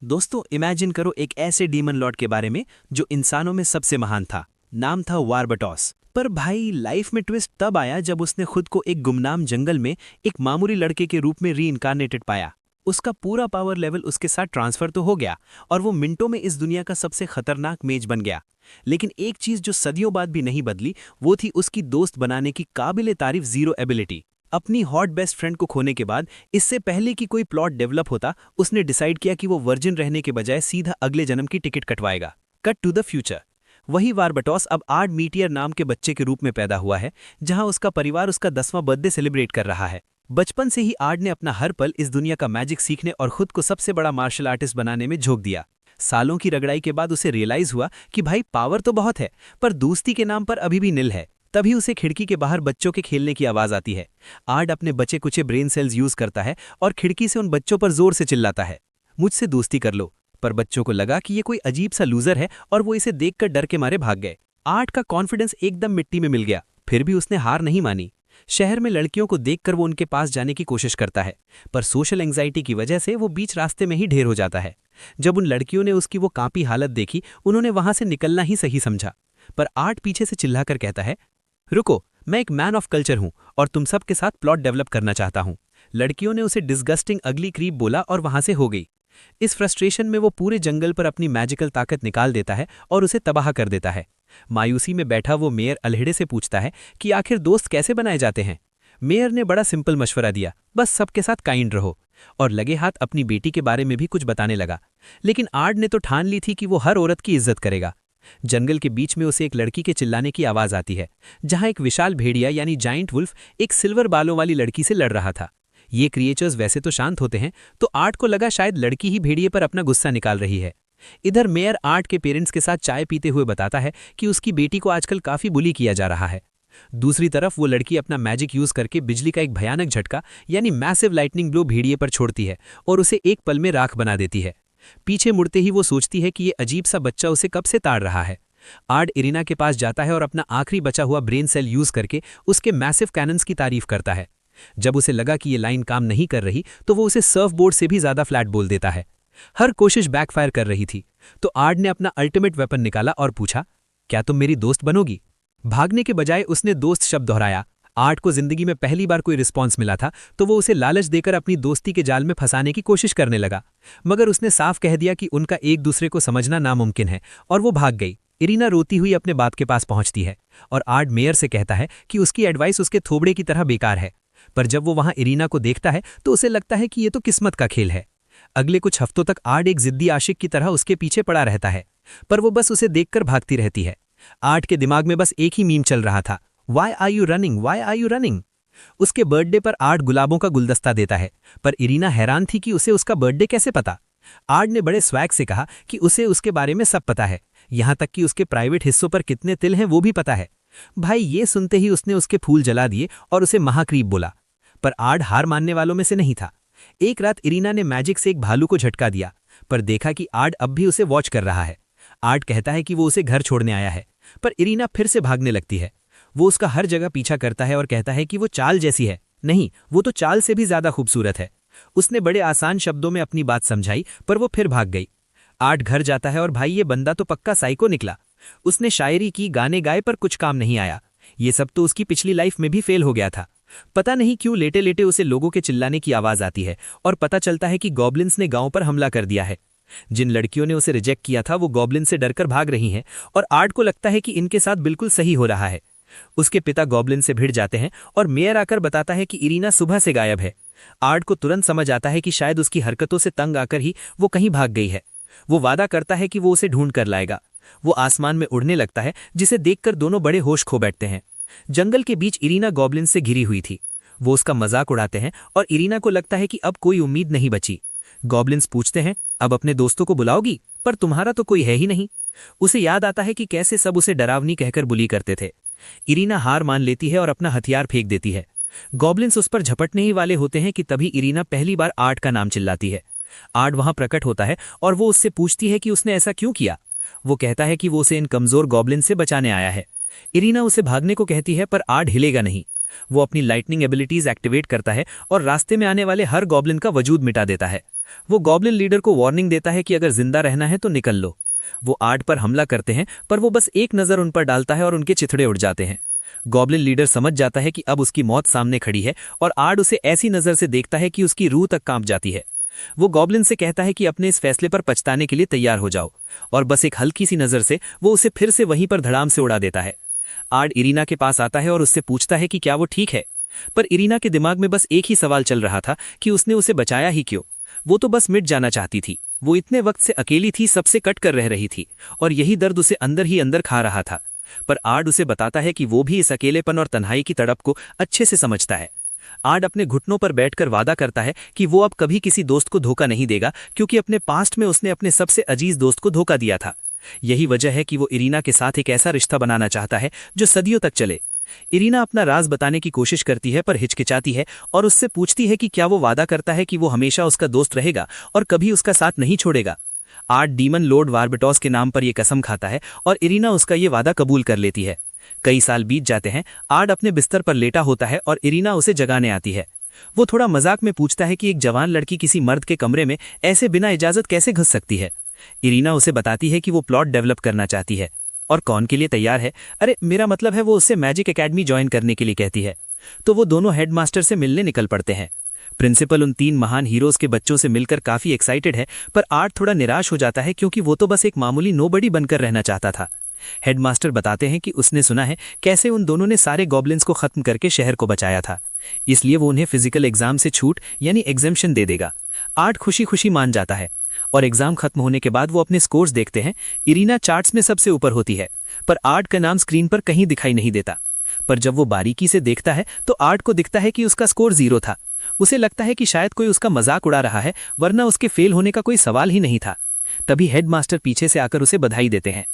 दोस्तों इमेजिन करो एक ऐसे डीमन लॉर्ड के बारे में जो इंसानों में सबसे महान था। नाम था वारबटॉस। पर भाई लाइफ में ट्विस्ट तब आया जब उसने खुद को एक गुमनाम जंगल में एक मामूली लड़के के रूप में रीइंकार्नेटेड पाया। उसका पूरा पावर लेवल उसके साथ ट्रांसफर तो हो गया और वो मिनटों में इस दुनिया का सबसे खतरनाक मेज बन गया। लेकिन एक चीज जो सदियों बाद भी नहीं बदली वो थी उसकी दोस्त बनाने की काबिले तारीफ जीरो एबिलिटी। अपनी हॉट बेस्ट फ्रेंड को खोने के बाद इससे पहले कि कोई प्लॉट डेवलप होता उसने डिसाइड किया कि वो वर्जिन रहने के बजाय सीधा अगले जन्म की टिकट कटवाएगा। Cut to the future. वही वारबटॉस अब आर्ड मीटियर नाम के बच्चे के रूप में पैदा हुआ है, जहां उसका परिवार उसका 10वां बर्थडे सेलिब्रेट कर रहा है। बचपन से ही आर्ड ने अपना हर पल इस दुनिया का मैजिक सीखने और खुद को सबसे बड़ा मार्शल आर्टिस्ट बनाने में झोंक दिया। सालों की रगड़ाई के बाद उसे रियलाइज हुआ कि भाई पावर तो बहुत है पर दोस्ती के नाम पर अभी भी निल है। तभी उसे खिड़की के बाहर बच्चों के खेलने की आवाज आती है। आर्ड अपने बचे कुचे ब्रेन सेल्स यूज करता है और खिड़की से उन बच्चों पर जोर से चिल्लाता है, मुझसे दोस्ती कर लो। पर बच्चों को लगा कि ये कोई अजीब सा लूजर है और वो इसे देखकर डर के मारे भाग गए। आर्ड का कॉन्फिडेंस एकदम मिट्टी में मिल गया, फिर भी उसने हार नहीं मानी। शहर में लड़कियों को देखकर वो उनके पास जाने की कोशिश करता है, पर सोशल एंजाइटी की वजह से वो बीच रास्ते में ही ढेर हो जाता है। जब उन लड़कियों ने उसकी वो कांपी हालत देखी, उन्होंने वहां से निकलना ही सही समझा। पर आर्ट पीछे से चिल्लाकर कहता है, रुको, मैं एक मैन ऑफ कल्चर हूं और तुम सबके साथ प्लॉट डेवलप करना चाहता हूं। लड़कियों ने उसे डिस्गस्टिंग अगली क्रीप बोला और वहां से हो गई। इस फ्रस्ट्रेशन में वो पूरे जंगल पर अपनी मैजिकल ताकत निकाल देता है और उसे तबाह कर देता है। मायूसी में बैठा वो मेयर अल्हेड़े से पूछता है कि आखिर दोस्त कैसे बनाए जाते हैं। मेयर ने बड़ा सिंपल मशवरा दिया, बस सबके साथ काइंड रहो, और लगे हाथ अपनी बेटी के बारे में भी कुछ बताने लगा। लेकिन आर्ड ने तो ठान ली थी कि वो हर औरत की इज्जत करेगा। जंगल के बीच में उसे एक लड़की के चिल्लाने की आवाज आती है, जहां एक विशाल भेड़िया यानी जाइंट वुल्फ एक सिल्वर बालों वाली लड़की से लड़ रहा था। ये क्रिएचर्स वैसे तो शांत होते हैं, तो आर्ट को लगा शायद लड़की ही भेड़िए पर अपना गुस्सा निकाल रही है। इधर मेयर आर्ट के पेरेंट्स के साथ चाय पीते हुए बताता है कि उसकी बेटी को आजकल काफी बुली किया जा रहा है। दूसरी तरफ वो लड़की अपना मैजिक यूज करके बिजली का एक भयानक झटका यानी मैसिव लाइटनिंग ब्लो भेड़िए पर छोड़ती है और उसे एक पल में राख बना देती है। पीछे मुड़ते ही वो सोचती है कि ये अजीब सा बच्चा उसे कब से ताड़ रहा है। आर्ड इरिना के पास जाता है और अपना आखिरी बचा हुआ ब्रेन सेल यूज करके उसके मैसिव कैनन्स की तारीफ करता है। जब उसे लगा कि ये लाइन काम नहीं कर रही तो वो उसे सर्फ बोर्ड से भी ज्यादा फ्लैट बोल देता है। हर कोशिश बैकफायर कर रही थी, तो आर्ड ने अपना अल्टीमेट वेपन निकाला और पूछा, क्या तुम मेरी दोस्त बनोगी? भागने के बजाय उसने दोस्त शब्द दोहराया। आर्ट को जिंदगी में पहली बार कोई रिस्पॉन्स मिला था, तो वो उसे लालच देकर अपनी दोस्ती के जाल में फंसाने की कोशिश करने लगा। मगर उसने साफ कह दिया कि उनका एक दूसरे को समझना नामुमकिन है और वो भाग गई। इरिना रोती हुई अपने बाप के पास पहुंचती है और आर्ट मेयर से कहता है कि उसकी एडवाइस उसके थोबड़े की तरह बेकार है। पर जब वो वहां इरिना को देखता है तो उसे लगता है कि ये तो किस्मत का खेल है। अगले कुछ हफ्तों तक आर्ट एक जिद्दी आशिक की तरह उसके पीछे पड़ा रहता है, पर वो बस उसे देखकर भागती रहती है। आर्ट के दिमाग में बस एक ही मीम चल रहा था, why are you running, why are you running. उसके बर्थडे पर आर्ट गुलाबों का गुलदस्ता देता है, पर इरिना हैरान थी कि उसे उसका बर्थडे कैसे पता। आर्ट ने बड़े स्वैग से कहा कि उसे उसके बारे में सब पता है, यहां तक कि उसके प्राइवेट हिस्सों पर कितने तिल हैं वो भी पता है। भाई ये सुनते ही उसने उसके फूल जला दिए और उसे महाक्रीब बोला। पर आर्ट हार मानने वालों में से नहीं था। एक रात इरिना ने मैजिक से एक भालू को झटका दिया, पर देखा कि आर्ट अब भी उसे वॉच कर रहा है। आर्ट कहता है कि वो उसे घर छोड़ने आया है, पर इरिना फिर से भागने लगती है। वो उसका हर जगह पीछा करता है और कहता है कि वो चाल जैसी है। नहीं, वो तो चाल से भी ज्यादा खूबसूरत है। उसने बड़े आसान शब्दों में अपनी बात समझाई, पर वो फिर भाग गई। आर्ट घर जाता है और भाई ये बंदा तो पक्का साइको निकला। उसने शायरी की, गाने गाए, पर कुछ काम नहीं आया। ये सब तो उसकी पिछली लाइफ में भी फेल हो गया था। पता नहीं क्यों लेटे लेटे उसे लोगों के चिल्लाने की आवाज आती है और पता चलता है कि गॉब्लिन्स ने गांव पर हमला कर दिया है। जिन लड़कियों ने उसे रिजेक्ट किया था वो गॉब्लिन से डरकर भाग रही हैं और आर्ट को लगता है कि इनके साथ बिल्कुल सही हो रहा है। उसके पिता गॉब्लिन से भिड़ जाते हैं और मेयर आकर बताता है कि इरिना सुबह से गायब है। आर्ट को तुरंत समझ आता है कि शायद उसकी हरकतों से तंग आकर ही वो कहीं भाग गई है। वो वादा करता है कि वो उसे ढूंढ कर लाएगा। वो आसमान में उड़ने लगता है, जिसे देखकर दोनों बड़े होश खो बैठते हैं। जंगल के बीच इरिना गॉब्लिन से घिरी हुई थी। वो उसका मजाक उड़ाते हैं और इरिना को लगता है कि अब कोई उम्मीद नहीं बची। गॉब्लिन्स पूछते हैं, अब अपने दोस्तों को बुलाओगी? पर तुम्हारा तो कोई है ही नहीं। उसे याद आता है कि कैसे सब उसे डरावनी कहकर बुली करते थे। इरिना हार मान लेती है और अपना हथियार फेंक देती है। गॉब्लिन्स उस पर झपटने ही वाले होते हैं कि तभी इरिना पहली बार आर्ट का नाम चिल्लाती है। आर्ट वहां प्रकट होता है और वो उससे पूछती है कि उसने ऐसा क्यों किया। वो कहता है कि वो उसे इन कमजोर गॉब्लिन से बचाने आया है। इरिना उसे भागने को कहती है, पर आर्ट हिलेगा नहीं। वो अपनी लाइटनिंग एबिलिटीज एक्टिवेट करता है और रास्ते में आने वाले हर गॉब्लिन का वजूद मिटा देता है। वो गॉब्लिन लीडर को वार्निंग देता है कि अगर जिंदा रहना है तो निकल लो। वो आर्ट पर हमला करते हैं, पर वो बस एक नज़र उन पर डालता है और उनके चिथड़े उड़ जाते हैं। गॉब्लिन लीडर समझ जाता है कि अब उसकी मौत सामने खड़ी है और आर्ट उसे ऐसी नज़र से देखता है कि उसकी रूह तक कांप जाती है। वो गॉब्लिन से कहता है कि अपने इस फैसले पर पछताने के लिए तैयार हो जाओ, और बस एक हल्की सी नज़र से वो उसे फिर से वहीं पर धड़ाम से उड़ा देता है। आर्ट इरीना के पास आता है और उससे पूछता है कि क्या वो ठीक है, पर इरीना के दिमाग में बस एक ही सवाल चल रहा था कि उसने उसे बचाया ही क्यों। वो तो बस मिट जाना चाहती थी। वो इतने वक्त से अकेली थी, सबसे कट कर रह रही थी, और यही दर्द उसे अंदर ही अंदर खा रहा था। पर आर्ट उसे बताता है कि वो भी इस अकेलेपन और तन्हाई की तड़प को अच्छे से समझता है। आर्ट अपने घुटनों पर बैठकर वादा करता है कि वो अब कभी किसी दोस्त को धोखा नहीं देगा, क्योंकि अपने पास्ट में उसने अपने सबसे अजीज दोस्त को धोखा दिया था। यही वजह है कि वो इरीना के साथ एक ऐसा रिश्ता बनाना चाहता है जो सदियों तक चले। इरीना अपना राज बताने की कोशिश करती है, पर हिचकिचाती है और उससे पूछती है कि क्या वो वादा करता है कि वो हमेशा उसका दोस्त रहेगा और कभी उसका साथ नहीं छोड़ेगा। आर्ट डीमन लॉर्ड वारबटॉस के नाम पर यह कसम खाता है और इरीना उसका ये वादा कबूल कर लेती है। कई साल बीत जाते हैं। आर्ट अपने बिस्तर पर लेटा होता है और इरीना उसे जगाने आती है। वो थोड़ा मजाक में पूछता है कि एक जवान लड़की किसी मर्द के कमरे में ऐसे बिना इजाजत कैसे घुस सकती है। इरीना उसे बताती है कि वो प्लॉट डेवलप करना चाहती है। और कौन के लिए तैयार है? अरे मेरा मतलब है, वो उससे मैजिक एकेडमी ज्वाइन करने के लिए कहती है। तो वो दोनों हेडमास्टर से मिलने निकल पड़ते हैं। प्रिंसिपल उन 3 महान हीरोज के बच्चों से मिलकर काफी एक्साइटेड है, पर आर्ट थोड़ा निराश हो जाता है क्योंकि वो तो बस एक मामूली नोबडी बनकर रहना चाहता था। हेडमास्टर बताते हैं कि उसने सुना है कैसे उन दोनों ने सारे गॉब्लिन्स को खत्म करके शहर को बचाया था, इसलिए वो उन्हें फिजिकल एग्जाम से छूट यानी एग्जेम्पशन दे देगा। आर्ट खुशी खुशी मान जाता है और एग्जाम खत्म होने के बाद वो अपने स्कोर्स देखते हैं। इरीना चार्ट्स में सबसे ऊपर होती है, पर आर्ट का नाम स्क्रीन पर कहीं दिखाई नहीं देता। पर जब वो बारीकी से देखता है तो आर्ट को दिखता है कि उसका स्कोर 0 था। उसे लगता है कि शायद कोई उसका मजाक उड़ा रहा है, वरना उसके फेल होने का कोई सवाल ही नहीं था। तभी हेडमास्टर पीछे से आकर उसे बधाई देते हैं।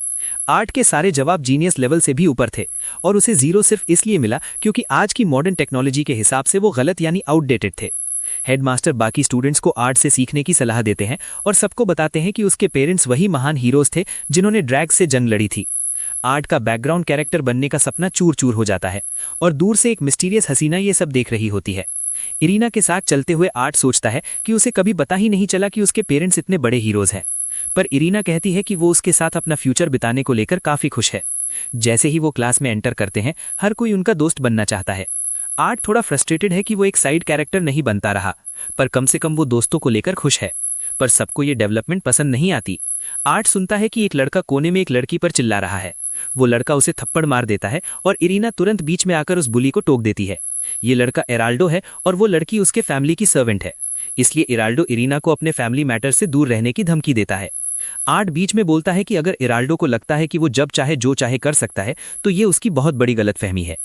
आर्ट के सारे जवाब जीनियस लेवल से भी ऊपर थे और उसे 0 सिर्फ इसलिए मिला क्योंकि आज की मॉडर्न टेक्नोलॉजी के हिसाब से वो गलत यानी आउटडेटेड थे। हेडमास्टर बाकी स्टूडेंट्स को आर्ट से सीखने की सलाह देते हैं और सबको बताते हैं कि उसके पेरेंट्स वही महान हीरोज थे जिन्होंने ड्रैग से जंग लड़ी थी। आर्ट का बैकग्राउंड कैरेक्टर बनने का सपना चूर चूर हो जाता है और दूर से एक मिस्टीरियस हसीना ये सब देख रही होती है। इरीना के साथ चलते हुए आर्ट सोचता है कि उसे कभी पता ही नहीं चला कि उसके पेरेंट्स इतने बड़े हीरोज हैं। पर इरीना कहती है कि वो उसके साथ अपना फ्यूचर बिताने को लेकर काफी खुश है। जैसे ही वो क्लास में एंटर करते हैं, हर कोई उनका दोस्त बनना चाहता है। आर्ट थोड़ा फ्रस्ट्रेटेड है कि वो एक साइड कैरेक्टर नहीं बनता रहा, पर कम से कम वो दोस्तों को लेकर खुश है। पर सबको ये डेवलपमेंट पसंद नहीं आती। आर्ट सुनता है कि एक लड़का कोने में एक लड़की पर चिल्ला रहा है। वो लड़का उसे थप्पड़ मार देता है और इरीना तुरंत बीच में आकर उस बुली को टोक देती है। ये लड़का एराल्डो है और वो लड़की उसके फैमिली की सर्वेंट है, इसलिए इराल्डो इरीना को अपने फैमिली मैटर से दूर रहने की धमकी देता है। आर्ट बीच में बोलता है कि अगर इराल्डो को लगता है कि वो जब चाहे जो चाहे कर सकता है तो ये उसकी बहुत बड़ी गलतफहमी है।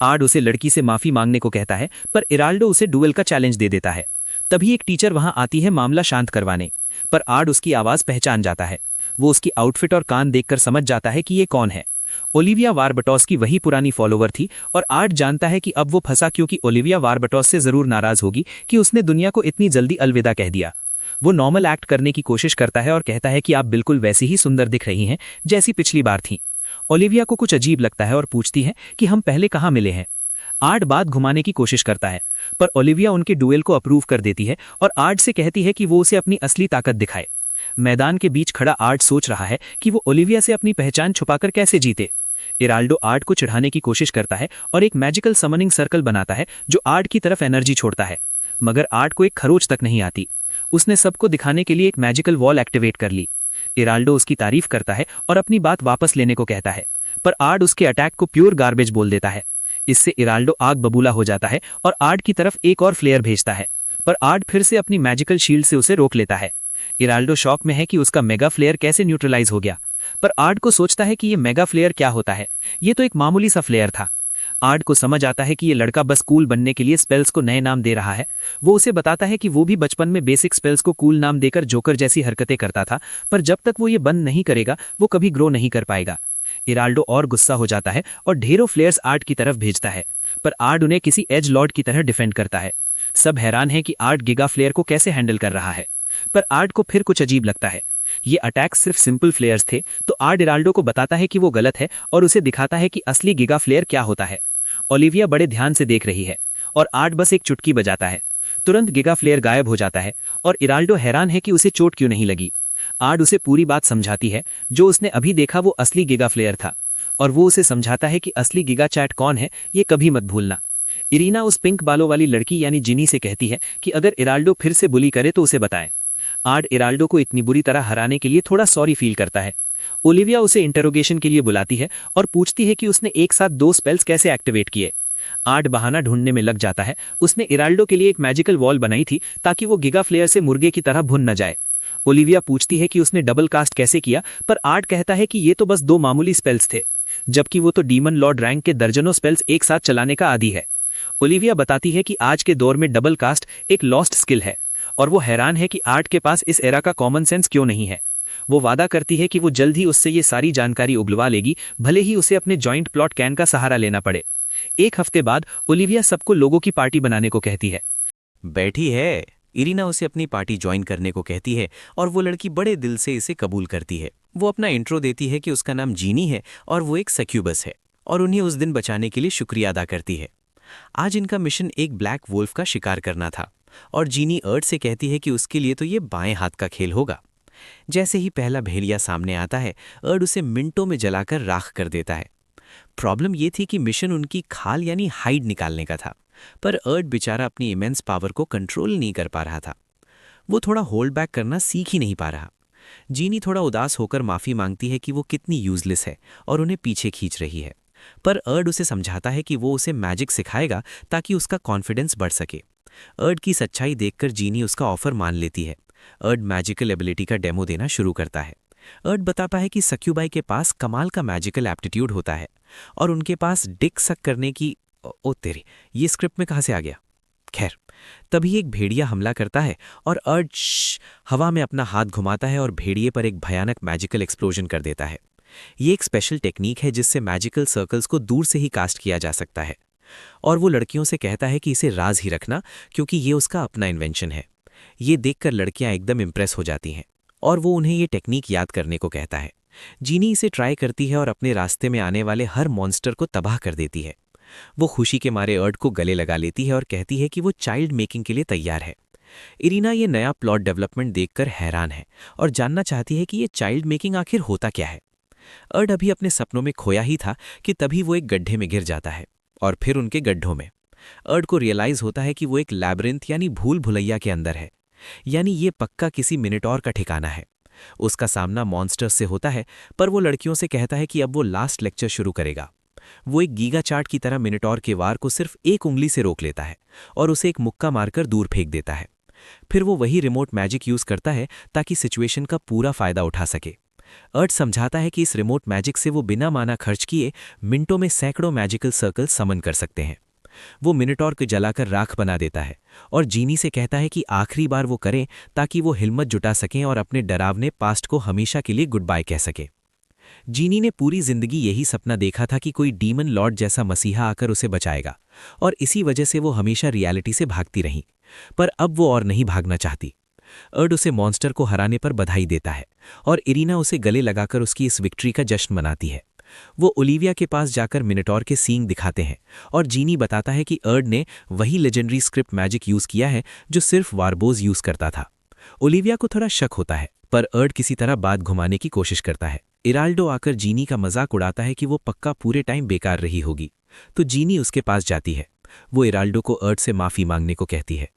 आर्ट उसे लड़की से माफी मांगने को कहता है, पर इराल्डो उसे डुएल का चैलेंज दे देता है। तभी एक टीचर वहां आती है मामला शांत करवाने, पर आर्ट उसकी आवाज पहचान जाता है। वो उसकी आउटफिट और कान देखकर समझ जाता है कि ये कौन है। ओलिविया वारबटॉस की वही पुरानी फॉलोवर थी और आर्ट जानता है कि अब वो फंसा, क्योंकि ओलिविया वारबटॉस से जरूर नाराज होगी कि उसने दुनिया को इतनी जल्दी अलविदा कह दिया। वो नॉर्मल एक्ट करने की कोशिश करता है और कहता है कि आप बिल्कुल वैसी ही सुंदर दिख रही हैं जैसी पिछली बार थी। ओलिविया को कुछ अजीब लगता है और पूछती है कि हम पहले कहाँ मिले हैं। आर्ट बात घुमाने की कोशिश करता है, पर ओलिविया उनके डुएल को अप्रूव कर देती है और आर्ट से कहती है कि वो उसे अपनी असली ताकत दिखाए। मैदान के बीच खड़ा आर्ट सोच रहा है कि वो ओलिविया से अपनी पहचान छुपाकर कैसे जीते। इराल्डो आर्ट को चिढ़ाने की कोशिश करता है और एक मैजिकल समनिंग सर्कल बनाता है जो आर्ट की तरफ एनर्जी छोड़ता है, मगर आर्ट को एक खरोच तक नहीं आती। उसने सबको दिखाने के लिए एक मैजिकल वॉल एक्टिवेट कर ली। इराल्डो उसकी तारीफ करता है और अपनी बात वापस लेने को कहता है, पर आर्ट उसके अटैक को प्योर गार्बेज बोल देता है। इससे इराल्डो आग बबूला हो जाता है और आर्ट की तरफ एक और फ्लेयर भेजता है, पर आर्ट फिर से अपनी मैजिकल शील्ड से उसे रोक लेता है। इराल्डो शॉक में है कि उसका मेगा फ्लेयर कैसे न्यूट्रलाइज हो गया, पर आर्ट को सोचता है कि ये मेगा फ्लेयर क्या होता है, ये तो एक मामूली सा फ्लेयर था। आर्ट को समझ आता है कि ये लड़का बस कूल बनने के लिए स्पेल्स को नए नाम दे रहा है। वो उसे बताता है कि वो भी बचपन में बेसिक स्पेल्स को कूल नाम देकर जोकर जैसी हरकतें करता था, पर जब तक वो ये बंद नहीं करेगा वो कभी ग्रो नहीं कर पाएगा। इराल्डो और गुस्सा हो जाता है और ढेरों फ्लेयर्स आर्ट की तरफ भेजता है, पर आर्ट उन्हें किसी एज लॉर्ड की तरह डिफेंड करता है। सब हैरान है कि आर्ट गिगा फ्लेयर को कैसे हैंडल कर रहा है, पर आर्ट को फिर कुछ अजीब लगता है। ये अटैक सिर्फ सिंपल फ्लेयर्स थे, तो आर्ट इराल्डो को बताता है कि वो गलत है और उसे दिखाता है कि असली गिगा फ्लेयर क्या होता है। ओलिविया बड़े ध्यान से देख रही है और आर्ट बस एक चुटकी बजाता है। तुरंत गिगा फ्लेयर गायब हो जाता है और इराल्डो हैरान है कि उसे चोट क्यों नहीं लगी। आर्ड उसे पूरी बात समझाती है। जो उसने अभी देखा वो असली गिगा फ्लेयर था और वो उसे समझाता है कि असली गिगा चैट कौन है ये कभी मत भूलना। इरीना उस पिंक बालों वाली लड़की यानी जिनी से कहती है कि अगर इराल्डो फिर से बुली करे तो उसे बताएं। आर्ड इराल्डो को इतनी बुरी तरह हराने के लिए थोड़ा सॉरी फील करता है। ओलिविया उसे इंटरोगेशन के लिए बुलाती है और पूछती है कि उसने एक साथ 2 स्पेल्स कैसे एक्टिवेट किए। आर्ड बहाना ढूंढने में लग जाता है। उसने इराल्डो के लिए एक मैजिकल वॉल बनाई थी ताकि वो गिगा फ्लेयर से मुर्गे की तरह भुन न जाए। ओलिविया पूछती है कि उसने डबल कास्ट कैसे किया, पर आर्ड कहता है कि ये तो बस 2 मामूली स्पेल्स थे, जबकि वो तो डीमन लॉर्ड रैंक के दर्जनों स्पेल्स एक साथ चलाने का आदी है। ओलिविया बताती है कि आज के दौर में डबल कास्ट एक लॉस्ट स्किल है और वो हैरान है कि आर्ट के पास इस एरा का कॉमन सेंस क्यों नहीं है। वो वादा करती है कि वो जल्द ही उससे ये सारी जानकारी उगलवा लेगी, भले ही उसे अपने जॉइंट प्लॉट कैन का सहारा लेना पड़े। एक हफ्ते बाद ओलिविया सबको लोगों की पार्टी बनाने को कहती है। बैठी है। इरीना उसे अपनी पार्टी ज्वाइन करने को कहती है और वो लड़की बड़े दिल से इसे कबूल करती है। वो अपना इंट्रो देती है कि उसका नाम जीनी है और वो एक सक्यूबस है और उन्हें उस दिन बचाने के लिए शुक्रिया अदा करती है। आज इनका मिशन एक ब्लैक वुल्फ का शिकार करना था और जीनी अर्ड से कहती है कि उसके लिए तो ये बाएं हाथ का खेल होगा। जैसे ही पहला भेड़िया सामने आता है, अर्ड उसे मिनटों में जलाकर राख कर देता है। प्रॉब्लम ये थी कि मिशन उनकी खाल यानी हाइड निकालने का था, पर अर्ड बेचारा अपनी इमेंस पावर को कंट्रोल नहीं कर पा रहा था। वो थोड़ा होल्ड बैक करना सीख ही नहीं पा रहा। जीनी थोड़ा उदास होकर माफी मांगती है कि वो कितनी यूजलेस है और उन्हें पीछे खींच रही है, पर अर्ड उसे समझाता है कि वो उसे मैजिक सिखाएगा ताकि उसका कॉन्फिडेंस बढ़ सके। अर्ड की सच्चाई देखकर जीनी उसका ऑफर मान लेती है। अर्ड मैजिकल एबिलिटी का डेमो देना शुरू करता है। अर्ड बताता है कि सक्यूबाई के पास कमाल का मैजिकल एप्टीट्यूड होता है और उनके पास डिक सक करने की ओ तेरी, ये स्क्रिप्ट में कहाँ से आ गया। खैर, तभी एक भेड़िया हमला करता है और अर्ड हवा में अपना हाथ घुमाता है और भेड़िए पर एक भयानक मैजिकल एक्सप्लोजन कर देता है। ये एक स्पेशल टेक्निक है जिससे मैजिकल सर्कल्स को दूर से ही कास्ट किया जा सकता है और वो लड़कियों से कहता है कि इसे राज ही रखना क्योंकि ये उसका अपना इन्वेंशन है। ये देखकर लड़कियां एकदम इम्प्रेस हो जाती हैं और वो उन्हें ये टेक्निक याद करने को कहता है। जीनी इसे ट्राई करती है और अपने रास्ते में आने वाले हर मॉन्स्टर को तबाह कर देती है। वो खुशी के मारे अर्ड को गले लगा लेती है और कहती है कि वो चाइल्ड मेकिंग के लिए तैयार है। इरीना ये नया प्लॉट डेवलपमेंट देखकर हैरान है और जानना चाहती है कि ये चाइल्ड मेकिंग आखिर होता क्या है। अर्ड अभी अपने सपनों में खोया ही था कि तभी वो एक गड्ढे में गिर जाता है और फिर उनके गड्ढों में। अर्ड को रियलाइज होता है कि वो एक लैब्रिंथ यानी भूल भुलैया के अंदर है, यानी ये पक्का किसी मिनटॉर का ठिकाना है। उसका सामना मॉन्स्टर्स से होता है, पर वो लड़कियों से कहता है कि अब वो लास्ट लेक्चर शुरू करेगा। वो एक गीगा चार्ट की तरह मिनटॉर के वार को सिर्फ एक उंगली से रोक लेता है और उसे एक मुक्का मारकर दूर फेंक देता है। फिर वो वही रिमोट मैजिक यूज करता है ताकि सिचुएशन का पूरा फायदा उठा सके। अर्ड समझाता है कि इस रिमोट मैजिक से वो बिना माना खर्च किए मिनटों में सैकड़ों मैजिकल सर्कल समन कर सकते हैं। वो मिनटॉर को जलाकर राख बना देता है और जीनी से कहता है कि आखिरी बार वो करें ताकि वो हिम्मत जुटा सकें और अपने डरावने पास्ट को हमेशा के लिए गुड बाय कह सके। जीनी ने पूरी जिंदगी यही सपना देखा था कि कोई डीमन लॉर्ड जैसा मसीहा आकर उसे बचाएगा और इसी वजह से वो हमेशा रियलिटी से भागती रही, पर अब वो और नहीं भागना चाहती। अर्ड उसे मॉन्स्टर को हराने पर बधाई देता है और इरीना उसे गले लगाकर उसकी इस विक्ट्री का जश्न मनाती है। वो ओलिविया के पास जाकर मिनटॉर के सींग दिखाते हैं और जीनी बताता है कि अर्ड ने वही लेजेंडरी स्क्रिप्ट मैजिक यूज किया है जो सिर्फ वारबोज यूज करता था। ओलिविया को थोड़ा शक होता है, पर अर्ड किसी तरह बात घुमाने की कोशिश करता है। इराल्डो आकर जीनी का मजाक उड़ाता है कि वो पक्का पूरे टाइम बेकार रही होगी, तो जीनी उसके पास जाती है। वो इराल्डो को अर्ड से माफी मांगने को कहती है,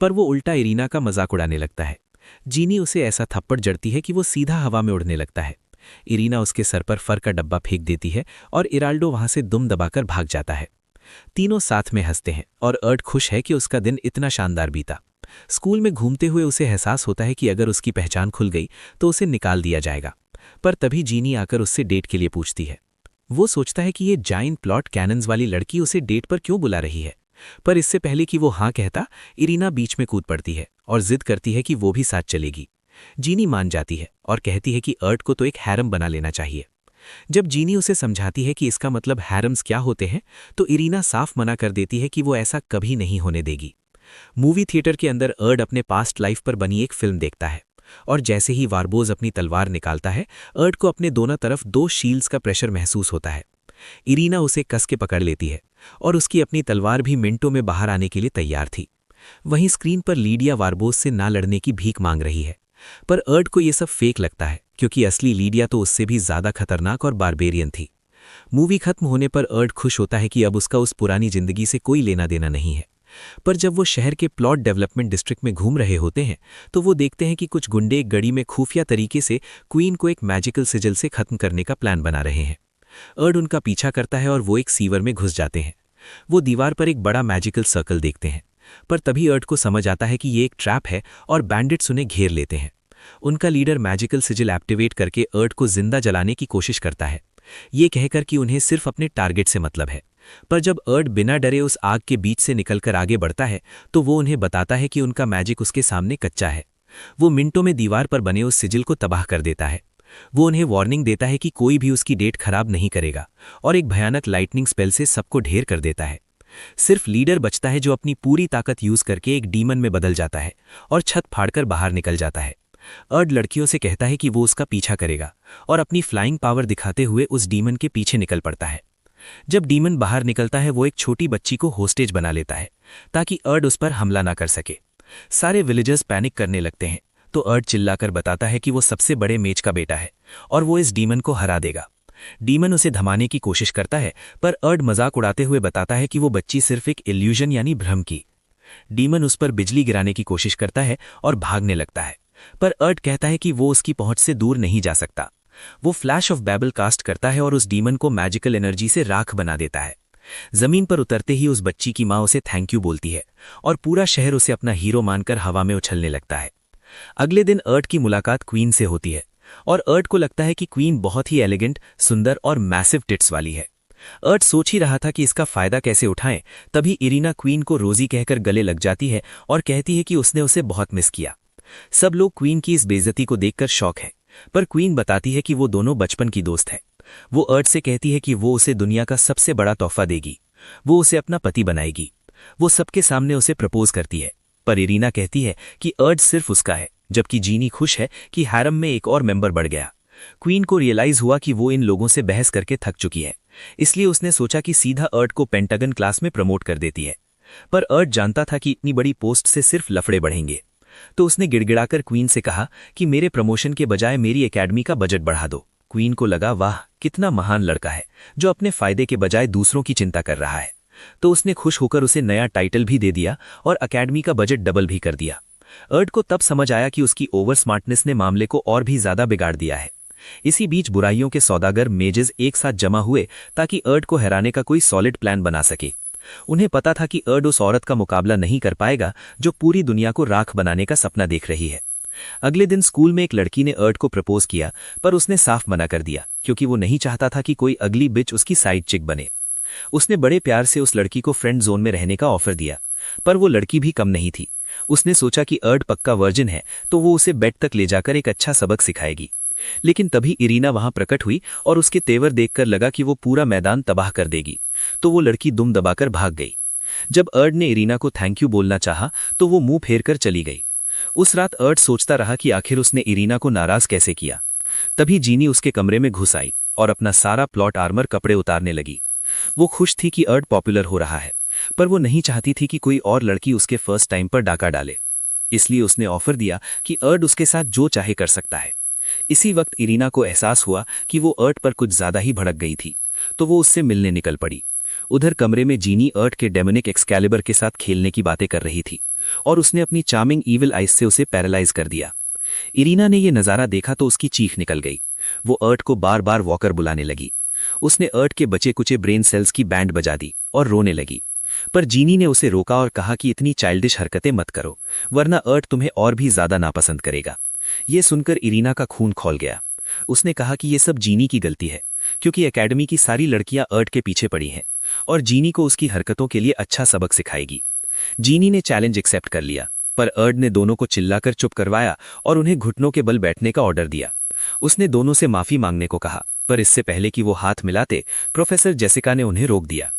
पर वो उल्टा इरीना का मजाक उड़ाने लगता है। जीनी उसे ऐसा थप्पड़ जड़ती है कि वो सीधा हवा में उड़ने लगता है। इरीना उसके सर पर फर का डब्बा फेंक देती है और इराल्डो वहां से दुम दबाकर भाग जाता है। तीनों साथ में हंसते हैं और अर्ड खुश है कि उसका दिन इतना शानदार बीता। स्कूल में घूमते हुए उसे एहसास होता है कि अगर उसकी पहचान खुल गई तो उसे निकाल दिया जाएगा, पर तभी जीनी आकर उससे डेट के लिए पूछती है। वो सोचता है कि ये जाइंट प्लॉट कैनन्स वाली लड़की उसे डेट पर क्यों बुला रही है, पर इससे पहले कि वो हाँ कहता, इरीना बीच में कूद पड़ती है और जिद करती है कि वो भी साथ चलेगी। जीनी मान जाती है और कहती है कि अर्ड को तो एक हैरम बना लेना चाहिए। जब जीनी उसे समझाती है कि इसका मतलब हैरम्स क्या होते हैं, तो इरीना साफ मना कर देती है कि वो ऐसा कभी नहीं होने देगी। मूवी थिएटर के अंदर अर्ड अपने पास्ट लाइफ पर बनी एक फिल्म देखता है और जैसे ही वारबोज अपनी तलवार निकालता है, अर्ड को अपने दोनों तरफ 2 शील्ड्स का प्रेशर महसूस होता है। इरीना उसे कस के पकड़ लेती है और उसकी अपनी तलवार भी मिनटों में बाहर आने के लिए तैयार थी। वहीं स्क्रीन पर लीडिया वारबोस से ना लड़ने की भीख मांग रही है। पर अर्ड को ये सब फेक लगता है, क्योंकि असली लीडिया तो उससे भी ज्यादा खतरनाक और बारबेरियन थी। मूवी खत्म होने पर अर्ड खुश होता है कि अब उसका उस पुरानी जिंदगी से कोई लेना देना नहीं है। पर जब वो शहर के प्लॉट डेवलपमेंट डिस्ट्रिक्ट में घूम रहे होते हैं तो वो देखते हैं कि कुछ गुंडे एक गड़ी में खुफिया तरीके से क्वीन को एक मैजिकल सिजल से खत्म करने का प्लान बना रहे हैं। अर्ड उनका पीछा करता है और वो एक सीवर में घुस जाते हैं। वो दीवार पर एक बड़ा मैजिकल सर्कल देखते हैं, पर तभी अर्ड को समझ आता है कि ये एक ट्रैप है और बैंडिट्स उन्हें घेर लेते हैं। उनका लीडर मैजिकल सिजिल एक्टिवेट करके अर्ड को जिंदा जलाने की कोशिश करता है, ये कहकर कि उन्हें सिर्फ अपने टारगेट से मतलब है। पर जब अर्ड बिना डरे उस आग के बीच से निकलकर आगे बढ़ता है तो वो उन्हें बताता है कि उनका मैजिक उसके सामने कच्चा है। वो मिनटों में दीवार पर बने उस सिजिल को तबाह कर देता है। वो उन्हें वार्निंग देता है कि कोई भी उसकी डेट खराब नहीं करेगा, और एक भयानक लाइटनिंग स्पेल से सबको ढेर कर देता है। सिर्फ लीडर बचता है, जो अपनी पूरी ताकत यूज करके एक डीमन में बदल जाता है और छत फाड़कर बाहर निकल जाता है। अर्ड लड़कियों से कहता है कि वो उसका पीछा करेगा और अपनी फ्लाइंग पावर दिखाते हुए उस डीमन के पीछे निकल पड़ता है। जब डीमन बाहर निकलता है वो एक छोटी बच्ची को होस्टेज बना लेता है ताकि अर्ड उस पर हमला ना कर सके। सारे विलेजर्स पैनिक करने लगते हैं तो अर्ड चिल्लाकर बताता है कि वो सबसे बड़े मेज का बेटा है और वो इस डीमन को हरा देगा। डीमन उसे धमाने की कोशिश करता है, पर अर्ड मजाक उड़ाते हुए बताता है कि वो बच्ची सिर्फ एक इल्यूजन यानी भ्रम की। डीमन उस पर बिजली गिराने की कोशिश करता है और भागने लगता है, पर अर्ड कहता है कि वो उसकी पहुंच से दूर नहीं जा सकता। वो फ्लैश ऑफ बैबल कास्ट करता है और उस डीमन को मैजिकल एनर्जी से राख बना देता है। जमीन पर उतरते ही उस बच्ची की मां उसे थैंक यू बोलती है और पूरा शहर उसे अपना हीरो मानकर हवा में उछलने लगता है। अगले दिन अर्ड की मुलाकात क्वीन से होती है और अर्ड को लगता है कि क्वीन बहुत ही एलिगेंट, सुंदर और मैसिव टिट्स वाली है। अर्ड सोच ही रहा था कि इसका फायदा कैसे उठाएं, तभी इरीना क्वीन को रोजी कहकर गले लग जाती है और कहती है कि उसने उसे बहुत मिस किया। सब लोग क्वीन की इस बेइज्जती को देखकर शॉक है, पर क्वीन बताती है कि वो दोनों बचपन की दोस्त है। वो अर्ड से कहती है कि वो उसे दुनिया का सबसे बड़ा तोहफा देगी, वो उसे अपना पति बनाएगी। वो सबके सामने उसे प्रपोज करती है, पर इरीना कहती है कि अर्ड सिर्फ उसका है, जबकि जीनी खुश है कि हैरम में एक और मेंबर बढ़ गया। क्वीन को रियलाइज हुआ कि वो इन लोगों से बहस करके थक चुकी है, इसलिए उसने सोचा कि सीधा अर्ड को पेंटागन क्लास में प्रमोट कर देती है। पर अर्ड जानता था कि इतनी बड़ी पोस्ट से सिर्फ लफड़े बढ़ेंगे, तो उसने गिड़गिड़ाकर क्वीन से कहा कि मेरे प्रमोशन के बजाय मेरी एकेडमी का बजट बढ़ा दो। क्वीन को लगा, वाह कितना महान लड़का है जो अपने फायदे के बजाय दूसरों की चिंता कर रहा है। तो उसने खुश होकर उसे नया टाइटल भी दे दिया और एकेडमी का बजट डबल भी कर दिया। अर्ड को तब समझ आया कि उसकी ओवर स्मार्टनेस ने मामले को और भी ज्यादा बिगाड़ दिया है। इसी बीच बुराइयों के सौदागर मेजेस एक साथ जमा हुए ताकि अर्ड को हराने का कोई सॉलिड प्लान बना सके। उन्हें पता था कि अर्ड उस औरत का मुकाबला नहीं कर पाएगा जो पूरी दुनिया को राख बनाने का सपना देख रही है। अगले दिन स्कूल में एक लड़की ने अर्ड को प्रपोज किया, पर उसने साफ मना कर दिया क्योंकि वो नहीं चाहता था कि कोई अगली बिच उसकी साइड चिक बने। उसने बड़े प्यार से उस लड़की को फ्रेंड जोन में रहने का ऑफर दिया, पर वो लड़की भी कम नहीं थी। उसने सोचा कि अर्ड पक्का वर्जिन है तो वो उसे बेड तक ले जाकर एक अच्छा सबक सिखाएगी। लेकिन तभी इरीना वहां प्रकट हुई और उसके तेवर देखकर लगा कि वो पूरा मैदान तबाह कर देगी, तो वो लड़की दुम दबाकर भाग गई। जब अर्ड ने इरीना को थैंक यू बोलना चाहा तो वो मुंह फेर कर चली गई। उस रात अर्ड सोचता रहा कि आखिर उसने इरीना को नाराज कैसे किया। तभी जीनी उसके कमरे में घुस आई और अपना सारा प्लॉट आर्मर कपड़े उतारने लगी। वो खुश थी कि अर्ड पॉपुलर हो रहा है, पर वो नहीं चाहती थी कि कोई और लड़की उसके फर्स्ट टाइम पर डाका डाले, इसलिए उसने ऑफर दिया कि अर्ड उसके साथ जो चाहे कर सकता है। इसी वक्त इरीना को एहसास हुआ कि वो अर्ड पर कुछ ज्यादा ही भड़क गई थी, तो वो उससे मिलने निकल पड़ी। उधर कमरे में जीनी अर्ड के डेमोनिक एक्सकैलिबर के साथ खेलने की बातें कर रही थी और उसने अपनी चार्मिंग ईविल आइज से उसे पैरालाइज कर दिया। इरीना ने यह नजारा देखा तो उसकी चीख निकल गई। वो अर्ड को बार बार वॉकर बुलाने लगी। उसने अर्ड के बचे कुचे ब्रेन सेल्स की बैंड बजा दी और रोने लगी, पर जीनी ने उसे रोका और कहा कि इतनी चाइल्डिश हरकतें मत करो, वरना अर्ड तुम्हें और भी ज्यादा नापसंद करेगा। ये सुनकर इरीना का खून खौल गया। उसने कहा कि ये सब जीनी की गलती है, क्योंकि एकेडमी की सारी लड़कियां अर्ड के पीछे पड़ी हैं और जीनी को उसकी हरकतों के लिए अच्छा सबक सिखाएगी। जीनी ने चैलेंज एक्सेप्ट कर लिया, पर अर्ड ने दोनों को चिल्लाकर चुप करवाया और उन्हें घुटनों के बल बैठने का ऑर्डर दिया। उसने दोनों से माफी मांगने को कहा, पर इससे पहले कि वो हाथ मिलाते प्रोफेसर जेसिका ने उन्हें रोक दिया।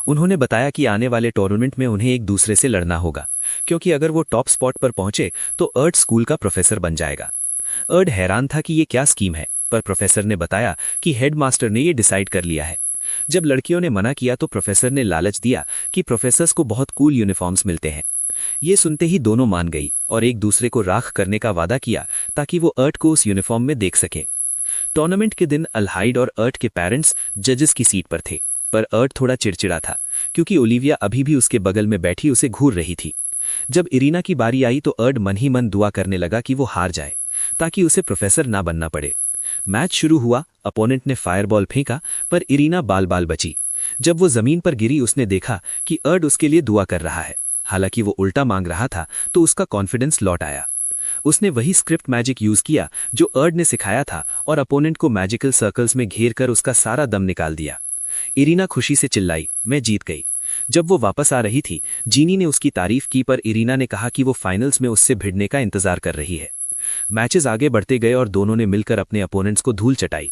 उन्होंने बताया कि आने वाले टूर्नामेंट में उन्हें एक दूसरे से लड़ना होगा, क्योंकि अगर वो टॉप स्पॉट पर पहुंचे तो अर्ड स्कूल का प्रोफेसर बन जाएगा। अर्ड हैरान था कि ये क्या स्कीम है, पर प्रोफेसर ने बताया कि हेडमास्टर ने ये डिसाइड कर लिया है। जब लड़कियों ने मना किया तो प्रोफेसर ने लालच दिया कि प्रोफेसर्स को बहुत कूल यूनिफॉर्म्स मिलते हैं। ये सुनते ही दोनों मान गई और एक दूसरे को राख करने का वादा किया ताकि वो अर्ट को उस यूनिफॉर्म में देख सके। टूर्नामेंट के दिन अल्हाइड और अर्ट के पेरेंट्स जजेस की सीट पर थे, पर अर्ट थोड़ा चिड़चिड़ा था क्योंकि ओलिविया अभी भी उसके बगल में बैठी उसे घूर रही थी। जब इरीना की बारी आई तो अर्ट मन ही मन दुआ करने लगा कि वो हार जाए ताकि उसे प्रोफेसर ना बनना पड़े। मैच शुरू हुआ, अपोनेंट ने फायरबॉल फेंका पर इरीना बाल बाल बची। जब वो जमीन पर गिरी उसने देखा कि अर्ट उसके लिए दुआ कर रहा है। हालांकि वो उल्टा मांग रहा था तो उसका कॉन्फिडेंस लौट आया। उसने वही स्क्रिप्ट मैजिक यूज किया जो अर्ट ने सिखाया था और अपोनेंट को मैजिकल सर्कल्स में घेर कर उसका सारा दम निकाल दिया। इरीना खुशी से चिल्लाई, मैं जीत गई। जब वो वापस आ रही थी जीनी ने उसकी तारीफ की, पर इरीना ने कहा कि वो फाइनल्स में उससे भिड़ने का इंतजार कर रही है। मैचेस आगे बढ़ते गए और दोनों ने मिलकर अपने अपोनेंट्स को धूल चटाई।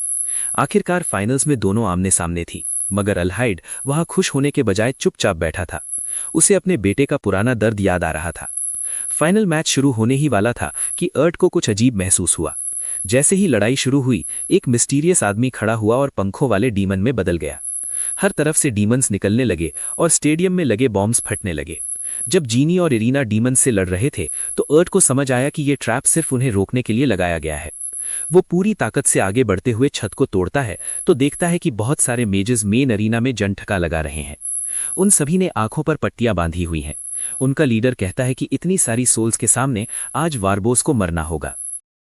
आखिरकार फाइनल्स में दोनों आमने सामने थी, मगर अल्हाइड वहां खुश होने के बजाय चुपचाप बैठा था। उसे अपने बेटे का पुराना दर्द याद आ रहा था। फाइनल मैच शुरू होने ही वाला था कि अर्ट को कुछ अजीब महसूस हुआ। जैसे ही लड़ाई शुरू हुई एक मिस्टीरियस आदमी खड़ा हुआ और पंखों वाले डीमन में बदल गया। हर तरफ से डीमंस निकलने लगे और स्टेडियम में लगे बॉम्ब्स फटने लगे। जब जीनी और इरीना डीमंस से लड़ रहे थे तो अर्ट को समझ आया कि ये ट्रैप सिर्फ उन्हें रोकने के लिए लगाया गया है। वो पूरी ताकत से आगे बढ़ते हुए छत को तोड़ता है तो देखता है कि बहुत सारे मेजेस मेन अरीना में जंठका लगा रहे हैं। उन सभी ने आंखों पर पट्टियां बांधी हुई हैं। उनका लीडर कहता है कि इतनी सारी सोल्स के सामने आज वारबोस को मरना होगा।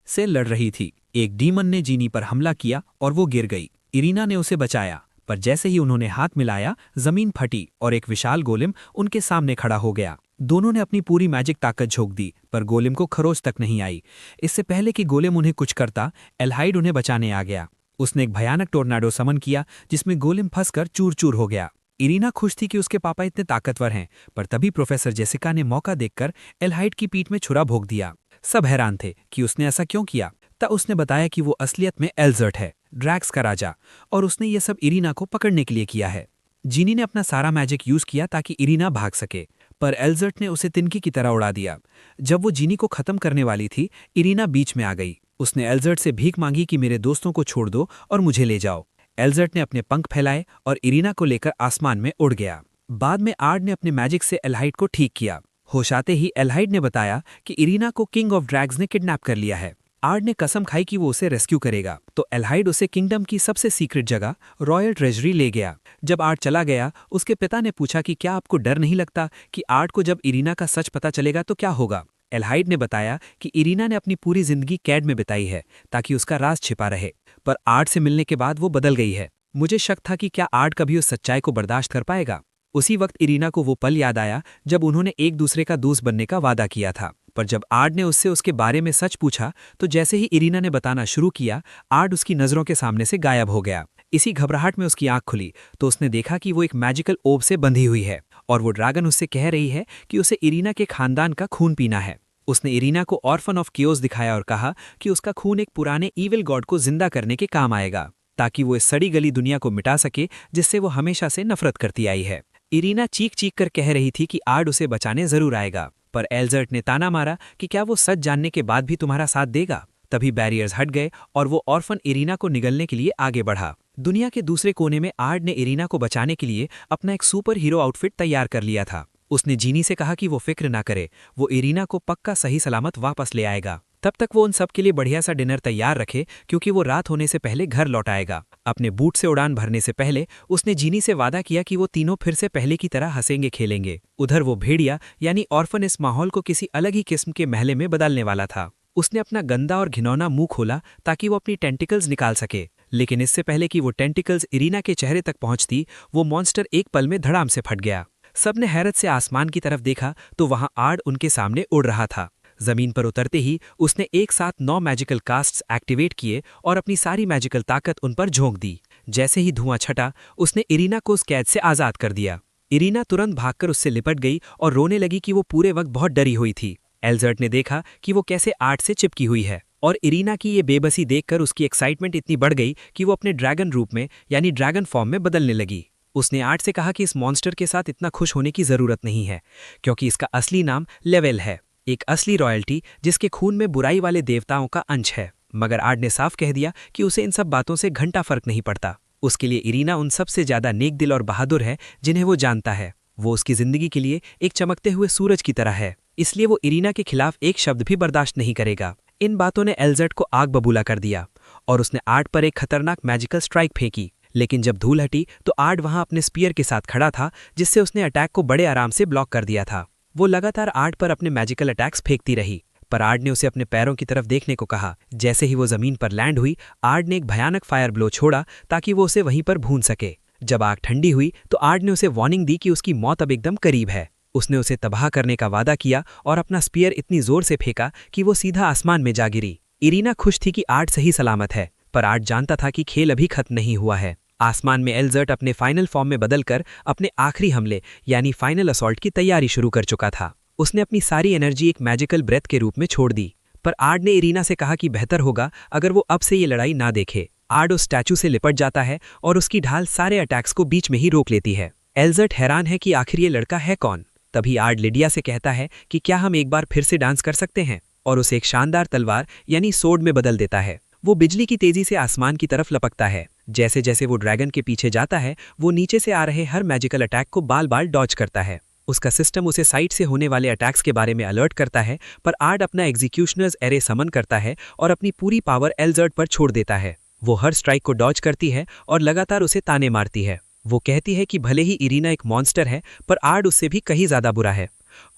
से लड़ रही थी। एक डीमन ने जीनी पर हमला किया और वो गिर गई। इरीना ने उसे बचाया, पर जैसे ही उन्होंने हाथ मिलाया जमीन फटी और एक विशाल गोलेम उनके सामने खड़ा हो गया। दोनों ने अपनी पूरी मैजिक ताकत झोंक दी, पर गोलेम को खरोच तक नहीं आई। इससे पहले कि गोलेम उन्हें कुछ करता, अल्हाइड उन्हें बचाने आ गया। उसने एक भयानक टोर्नाडो समन किया जिसमें गोलेम फंसकर चूर चूर हो गया। इरीना खुश थी कि उसके पापा इतने ताकतवर हैं, पर तभी प्रोफेसर जेसिका ने मौका देखकर अल्हाइड की पीठ में छुरा भोंक दिया। सब हैरान थे कि उसने ऐसा क्यों किया। तब उसने बताया कि वो असलियत में एल्जर्ट है, ड्रैग्स का राजा, और उसने ये सब इरीना को पकड़ने के लिए किया है। जीनी ने अपना सारा मैजिक यूज किया ताकि इरीना भाग सके, पर एल्जर्ट ने उसे तिनकी की तरह उड़ा दिया। जब वो जीनी को खत्म करने वाली थी, इरीना बीच में आ गई। उसने एल्जर्ट से भीख मांगी कि मेरे दोस्तों को छोड़ दो और मुझे ले जाओ। एल्जर्ट ने अपने पंख फैलाए और इरीना को लेकर आसमान में उड़ गया। बाद में आर्ड ने अपने मैजिक से अल्हाइड को ठीक किया। होश आते ही अल्हाइड ने बताया कि इरीना को किंग ऑफ ड्रैग्स ने किडनैप कर लिया है। आर्ड ने कसम खाई कि वो उसे रेस्क्यू करेगा, तो अल्हाइड उसे किंगडम की सबसे सीक्रेट जगह रॉयल ट्रेजरी ले गया। जब आर्ड चला गया, उसके पिता ने पूछा कि क्या आपको डर नहीं लगता कि आर्ड को जब इरीना का सच पता चलेगा तो क्या होगा। अल्हाइड ने बताया कि इरीना ने अपनी पूरी जिंदगी कैद में बिताई है ताकि उसका राज छिपा रहे, पर आर्ड से मिलने के बाद वो बदल गई है। मुझे शक था कि क्या आर्ड कभी उस सच्चाई को बर्दाश्त कर पाएगा। उसी वक्त इरीना को वो पल याद आया जब उन्होंने एक दूसरे का दोस्त बनने का वादा किया था, पर जब आर्ड ने उससे उसके बारे में सच पूछा तो जैसे ही इरीना ने बताना शुरू किया, आर्ड उसकी नजरों के सामने से गायब हो गया। इसी घबराहट में उसकी आंख खुली तो उसने देखा कि वो एक मैजिकल ओब से बंधी हुई है और वो ड्रैगन उससे कह रही है कि उसे इरीना के खानदान का खून पीना है। उसने इरीना को ऑर्फन ऑफ कियोस दिखाया और कहा कि उसका खून एक पुराने ईविल गॉड को जिंदा करने के काम आएगा, ताकि वो इस सड़ी गली दुनिया को मिटा सके जिससे वो हमेशा से नफरत करती आई है। इरीना चीख चीख कर कह रही थी कि आर्ड उसे बचाने जरूर आएगा, पर एल्जर्ट ने ताना मारा कि क्या वो सच जानने के बाद भी तुम्हारा साथ देगा। तभी बैरियर्स हट गए और वो ऑर्फन इरीना को निगलने के लिए आगे बढ़ा। दुनिया के दूसरे कोने में आर्ड ने इरीना को बचाने के लिए अपना एक सुपर हीरो आउटफिट तैयार कर लिया था। उसने जीनी से कहा कि वो फिक्र ना करे, वो इरीना को पक्का सही सलामत वापस ले आएगा। तब तक वो उन सब के लिए बढ़िया सा डिनर तैयार रखे क्योंकि वो रात होने से पहले घर लौट आएगा। अपने बूट से उड़ान भरने से पहले उसने जीनी से वादा किया कि वो तीनों फिर से पहले की तरह हंसेंगे खेलेंगे। उधर वो भेड़िया यानी ऑर्फन इस माहौल को किसी अलग ही किस्म के महले में बदलने वाला था। उसने अपना गंदा और घिनौना मुंह खोला ताकि वो अपनी टेंटिकल्स निकाल सके, लेकिन इससे पहले कि वो टेंटिकल्स इरीना के चेहरे तक पहुंचती, वो मॉन्स्टर एक पल में धड़ाम से फट गया। सबने हैरत से आसमान की तरफ देखा तो वहां आर्ड उनके सामने उड़ रहा था। जमीन पर उतरते ही उसने एक साथ 9 मैजिकल कास्ट्स एक्टिवेट किए और अपनी सारी मैजिकल ताकत उन पर झोंक दी। जैसे ही धुआं छटा, उसने इरीना को उस कैद से आजाद कर दिया। इरीना तुरंत भागकर उससे लिपट गई और रोने लगी कि वो पूरे वक्त बहुत डरी हुई थी। एल्जर्ट ने देखा कि वो कैसे आर्ड से चिपकी हुई है और इरीना की ये बेबसी देखकर उसकी एक्साइटमेंट इतनी बढ़ गई कि वो अपने ड्रैगन रूप में यानी ड्रैगन फॉर्म में बदलने लगी। उसने आर्ड से कहा कि इस मॉन्स्टर के साथ इतना खुश होने की जरूरत नहीं है क्योंकि इसका असली नाम लेवेल है, एक असली रॉयल्टी जिसके खून में बुराई वाले देवताओं का अंश है। मगर आर्ड ने साफ कह दिया कि उसे इन सब बातों से घंटा फर्क नहीं पड़ता। उसके लिए इरीना उन सबसे ज्यादा नेक दिल और बहादुर है जिन्हें वो जानता है। वो उसकी जिंदगी के लिए एक चमकते हुए सूरज की तरह है, इसलिए वो इरीना के खिलाफ एक शब्द भी बर्दाश्त नहीं करेगा। इन बातों ने एल्जर्ट को आग बबूला कर दिया और उसने आर्ट पर एक खतरनाक मैजिकल स्ट्राइक फेंकी। लेकिन जब धूल हटी तो आर्ट वहां अपने स्पीयर के साथ खड़ा था, जिससे उसने अटैक को बड़े आराम से ब्लॉक कर दिया था। वो लगातार आर्ट पर अपने मैजिकल अटैक्स फेंकती रही, पर आर्ट ने उसे अपने पैरों की तरफ देखने को कहा। जैसे ही वो जमीन पर लैंड हुई, आर्ट ने एक भयानक फायर ब्लो छोड़ा ताकि वो उसे वहीं पर भून सके। जब आग ठंडी हुई तो आर्ट ने उसे वार्निंग दी कि उसकी मौत अब एकदम करीब है। उसने उसे तबाह करने का वादा किया और अपना स्पीयर इतनी जोर से फेंका कि वो सीधा आसमान में जा गिरी। इरीना खुश थी कि आर्ट सही सलामत है, पर आर्ट जानता था कि खेल अभी खत्म नहीं हुआ है। आसमान में एल्जर्ट अपने फाइनल फॉर्म में बदलकर अपने आखिरी हमले यानी फाइनल असॉल्ट की तैयारी शुरू कर चुका था। उसने अपनी सारी एनर्जी एक मैजिकल ब्रेथ के रूप में छोड़ दी, पर आर्ट ने इरीना से कहा कि बेहतर होगा अगर वो अब से ये लड़ाई ना देखे। आर्ट उस स्टैचू से लिपट जाता है और उसकी ढाल सारे अटैक्स को बीच में ही रोक लेती है। एल्जर्ट हैरान है कि आखिर ये लड़का है कौन। तभी आर्ट लिडिया से कहता है कि क्या हम एक बार फिर से डांस कर सकते हैं, और उसे एक शानदार तलवार यानी सोर्ड में बदल देता है। वो बिजली की तेजी से आसमान की तरफ लपकता है। जैसे जैसे वो ड्रैगन के पीछे जाता है, वो नीचे से आ रहे हर मैजिकल अटैक को बाल बाल डॉज करता है। उसका सिस्टम उसे साइड से होने वाले अटैक्स के बारे में अलर्ट करता है, पर आर्ट अपना एग्जीक्यूशनर्स एरे समन करता है और अपनी पूरी पावर एल्जर्ट पर छोड़ देता है। वो हर स्ट्राइक को डॉज करती है और लगातार उसे ताने मारती है। वो कहती है कि भले ही इरीना एक मॉन्स्टर है, पर आर्ट उससे भी कहीं ज्यादा बुरा है,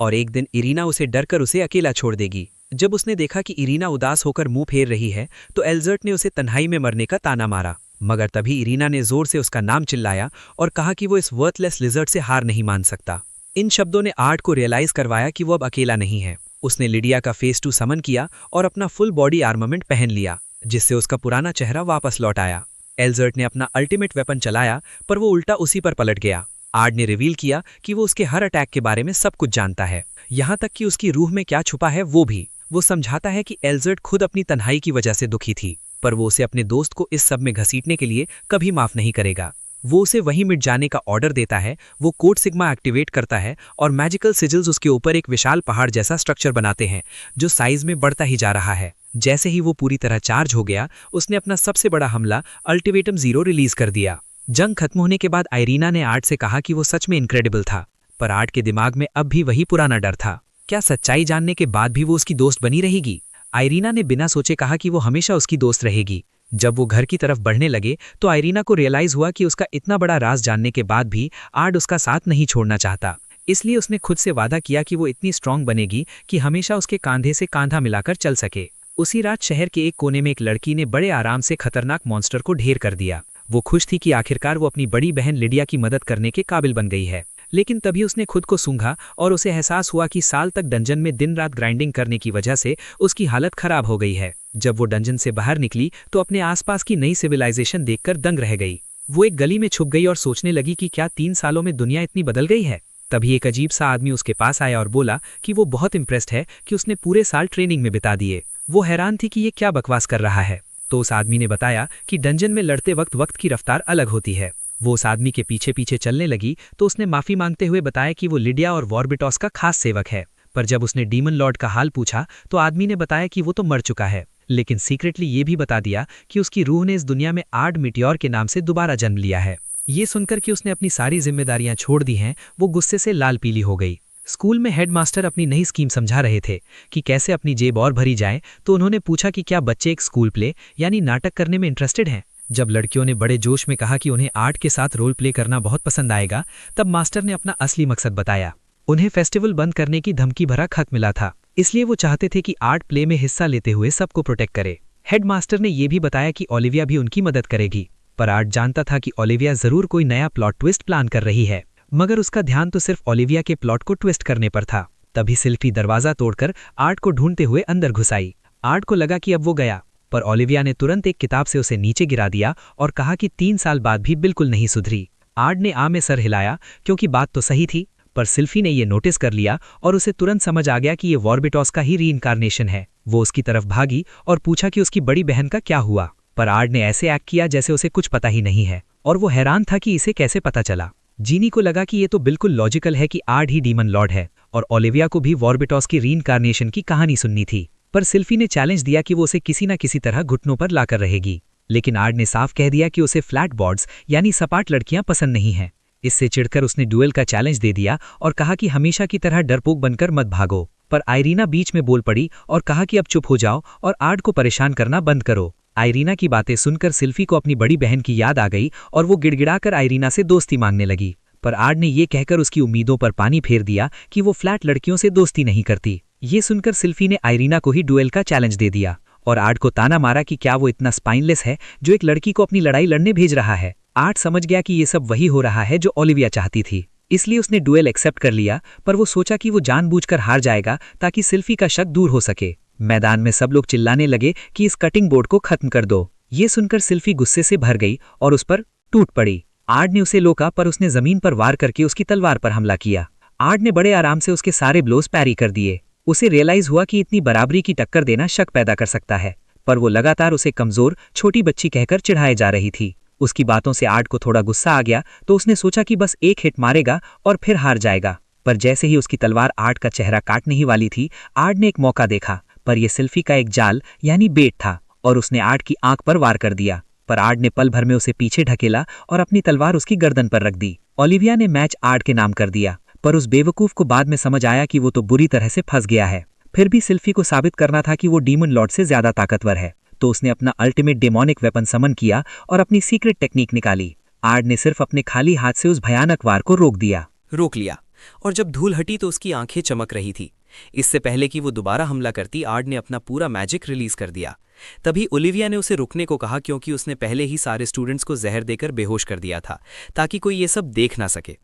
और एक दिन इरीना उसे डरकर उसे अकेला छोड़ देगी। जब उसने देखा कि इरीना उदास होकर मुंह फेर रही है, तो एल्जर्ट ने उसे तन्हाई में मरने का ताना मारा, मगर तभी इरीना ने जोर से उसका नाम चिल्लाया और कहा कि वो इस वर्थलेस लिजर्ड से हार नहीं मान सकता। इन शब्दों ने आर्ट को रियलाइज करवाया कि वो अब अकेला नहीं है। उसने लिडिया का फेस 2 समन किया और अपना फुल बॉडी आर्मामेंट पहन लिया, जिससे उसका पुराना चेहरा वापस लौट आया। एल्जर्ट ने अपना अल्टीमेट वेपन चलाया, पर वो उल्टा उसी पर पलट गया। आर्ट ने रिवील किया कि वो उसके हर अटैक के बारे में सब कुछ जानता है, यहाँ तक कि उसकी रूह में क्या छुपा है वो भी। वो समझाता है कि एल्जर्ट खुद अपनी तन्हाई की वजह से दुखी थी, पर वो उसे अपने दोस्त को इस सब में घसीटने के लिए कभी माफ नहीं करेगा। वो उसे वहीं मिट जाने का ऑर्डर देता है। वो कोड सिग्मा एक्टिवेट करता है और मैजिकल सिजिल्स उसके ऊपर एक विशाल पहाड़ जैसा स्ट्रक्चर बनाते हैं, जो साइज में बढ़ता ही जा रहा है। जैसे ही वो पूरी तरह चार्ज हो गया, उसने अपना सबसे बड़ा हमला अल्टीमेटम 0 रिलीज कर दिया। जंग खत्म होने के बाद आइरीना ने आर्ट से कहा कि वो सच में इनक्रेडिबल था, पर आर्ट के दिमाग में अब भी वही पुराना डर था। क्या सच्चाई जानने के बाद भी वो उसकी दोस्त बनी रहेगी? आइरीना ने बिना सोचे कहा कि वो हमेशा उसकी दोस्त रहेगी। जब वो घर की तरफ बढ़ने लगे तो आइरीना को रियलाइज हुआ कि उसका इतना बड़ा राज जानने के बाद भी आर्ट उसका साथ नहीं छोड़ना चाहता। इसलिए उसने खुद से वादा किया कि वो इतनी स्ट्रांग बनेगी कि हमेशा उसके कांधे से कांधा मिलाकर चल सके। उसी रात शहर के एक कोने में एक लड़की ने बड़े आराम से खतरनाक मॉन्स्टर को ढेर कर दिया। वो खुश थी कि आखिरकार वो अपनी बड़ी बहन लिडिया की मदद करने के काबिल बन गई है। लेकिन तभी उसने खुद को सूंघा और उसे एहसास हुआ कि साल तक डंजन में दिन रात ग्राइंडिंग करने की वजह से उसकी हालत खराब हो गई है। जब वो डंजन से बाहर निकली तो अपने आसपास की नई सिविलाइजेशन देखकर दंग रह गई। वो एक गली में छुप गई और सोचने लगी कि क्या 3 सालों में दुनिया इतनी बदल गई है। तभी एक अजीब सा आदमी उसके पास आया और बोला कि वो बहुत इंप्रेस्ड है कि उसने पूरे साल ट्रेनिंग में बिता दिए। वो हैरान थी कि ये क्या बकवास कर रहा है। तो उस आदमी ने बताया कि डंजन में लड़ते वक्त की रफ्तार अलग होती है। वो उस आदमी के पीछे पीछे चलने लगी तो उसने माफी मांगते हुए बताया कि वो लिडिया और वॉर्बिटॉस का खास सेवक है। पर जब उसने डीमन लॉर्ड का हाल पूछा तो आदमी ने बताया कि वो तो मर चुका है, लेकिन सीक्रेटली ये भी बता दिया कि उसकी रूह ने इस दुनिया में आर्ड मिटियोर के नाम से दोबारा जन्म लिया है। ये सुनकर कि उसने अपनी सारी जिम्मेदारियां छोड़ दी हैं, वो गुस्से से लाल पीली हो गई। स्कूल में हेडमास्टर अपनी नई स्कीम समझा रहे थे कि कैसे अपनी जेब और भरी जाए, तो उन्होंने पूछा कि क्या बच्चे एक स्कूल प्ले यानी नाटक करने में इंटरेस्टेड हैं। जब लड़कियों ने बड़े जोश में कहा कि उन्हें आर्ट के साथ रोल प्ले करना बहुत पसंद आएगा, तब मास्टर ने अपना असली मकसद बताया। उन्हें फेस्टिवल बंद करने की धमकी भरा खत मिला था, इसलिए वो चाहते थे कि आर्ट प्ले में हिस्सा लेते हुए सबको प्रोटेक्ट करे। हेडमास्टर ने यह भी बताया कि ओलिविया भी उनकी मदद करेगी, पर आर्ट जानता था कि ओलिविया जरूर कोई नया प्लॉट ट्विस्ट प्लान कर रही है, मगर उसका ध्यान तो सिर्फ ओलिविया के प्लॉट को ट्विस्ट करने पर था। तभी सिल्फी दरवाजा तोड़कर आर्ट को ढूंढते हुए अंदर घुस आई। आर्ट को लगा कि अब वो गया, पर ओलिविया ने तुरंत एक किताब से उसे नीचे गिरा दिया और कहा कि 3 साल बाद भी बिल्कुल नहीं सुधरी। आर्ट ने में सर हिलाया क्योंकि बात तो सही थी, पर सिल्फी ने ये नोटिस कर लिया और उसे तुरंत समझ आ गया कि ये वॉर्बिटॉस का ही रीइंकार्नेशन है। वो उसकी तरफ भागी और पूछा कि उसकी बड़ी बहन का क्या हुआ, पर आर्ट ने ऐसे एक्ट किया जैसे उसे कुछ पता ही नहीं है, और वो हैरान था कि इसे कैसे पता चला। जीनी को लगा कि ये तो बिल्कुल लॉजिकल है कि आर्ट ही डीमन लॉर्ड है, और ओलिविया को भी वॉर्बिटॉस की रीइंकार्नेशन की कहानी सुननी थी। पर सिल्फी ने चैलेंज दिया कि वो उसे किसी न किसी तरह घुटनों पर लाकर रहेगी, लेकिन आर्ट ने साफ कह दिया कि उसे फ्लैट बॉर्ड्स यानी सपाट लड़कियां पसंद नहीं हैं। इससे चिढ़कर उसने ड्यूएल का चैलेंज दे दिया और कहा कि हमेशा की तरह डरपोक बनकर मत भागो। पर आइरीना बीच में बोल पड़ी और कहा कि अब चुप हो जाओ और आर्ट को परेशान करना बंद करो। आइरीना की बातें सुनकर सिल्फी को अपनी बड़ी बहन की याद आ गई और वो गिड़गिड़ाकर आइरीना से दोस्ती मांगने लगी। पर आर्ट ने ये कहकर उसकी उम्मीदों पर पानी फेर दिया कि वो फ्लैट लड़कियों से दोस्ती नहीं करती। ये सुनकर सिल्फी ने आइरीना को ही ड्यूएल का चैलेंज दे दिया और आर्ट को ताना मारा कि क्या वो इतना स्पाइनलेस है जो एक लड़की को अपनी लड़ाई लड़ने भेज रहा है। आर्ट समझ गया कि ये सब वही हो रहा है जो ओलिविया चाहती थी, इसलिए उसने ड्यूएल एक्सेप्ट कर लिया। पर वो सोचा कि वो जानबूझकर हार जाएगा ताकि सिल्फी का शक दूर हो सके। मैदान में सब लोग चिल्लाने लगे कि इस कटिंग बोर्ड को खत्म कर दो। ये सुनकर सिल्फी गुस्से से भर गई और उस पर टूट पड़ी। आर्ट ने उसे रोका पर उसने जमीन पर वार करके उसकी तलवार पर हमला किया। आर्ट ने बड़े आराम से उसके सारे ब्लोज पैरी कर दिए। उसे रियलाइज हुआ कि इतनी बराबरी की टक्कर देना शक पैदा कर सकता है, पर वो लगातार उसे कमजोर छोटी बच्ची कहकर चिढ़ाए जा रही थी। उसकी बातों से आर्ट को थोड़ा गुस्सा आ गया तो उसने सोचा कि बस एक हिट मारेगा और फिर हार जाएगा। पर जैसे ही उसकी तलवार आर्ट का चेहरा काटने ही वाली थी, आर्ट ने एक मौका देखा, पर यह सिल्फी का एक जाल यानी बेट था और उसने आर्ट की आंख पर वार कर दिया। पर आर्ट ने पल भर में उसे पीछे ढकेला और अपनी तलवार उसकी गर्दन पर रख दी। ओलिविया ने मैच आर्ट के नाम कर दिया, पर उस बेवकूफ को बाद में समझ आया कि वो तो बुरी तरह से फंस गया है। फिर भी सिल्फी को साबित करना था कि वो डीमन लॉर्ड से ज्यादा ताकतवर है, तो उसने अपना अल्टीमेट डेमोनिक वेपन समन किया और अपनी सीक्रेट टेक्निक निकाली। आर्ट ने सिर्फ अपने खाली हाथ से उस भयानक वार को रोक लिया और जब धूल हटी तो उसकी आंखें चमक रही थी। इससे पहले कि वो दोबारा हमला करती, आर्ट ने अपना पूरा मैजिक रिलीज कर दिया। तभी ओलिविया ने उसे रुकने को कहा, क्योंकि उसने पहले ही सारे स्टूडेंट्स को जहर देकर बेहोश कर दिया था ताकि कोई ये सब देख ना सके।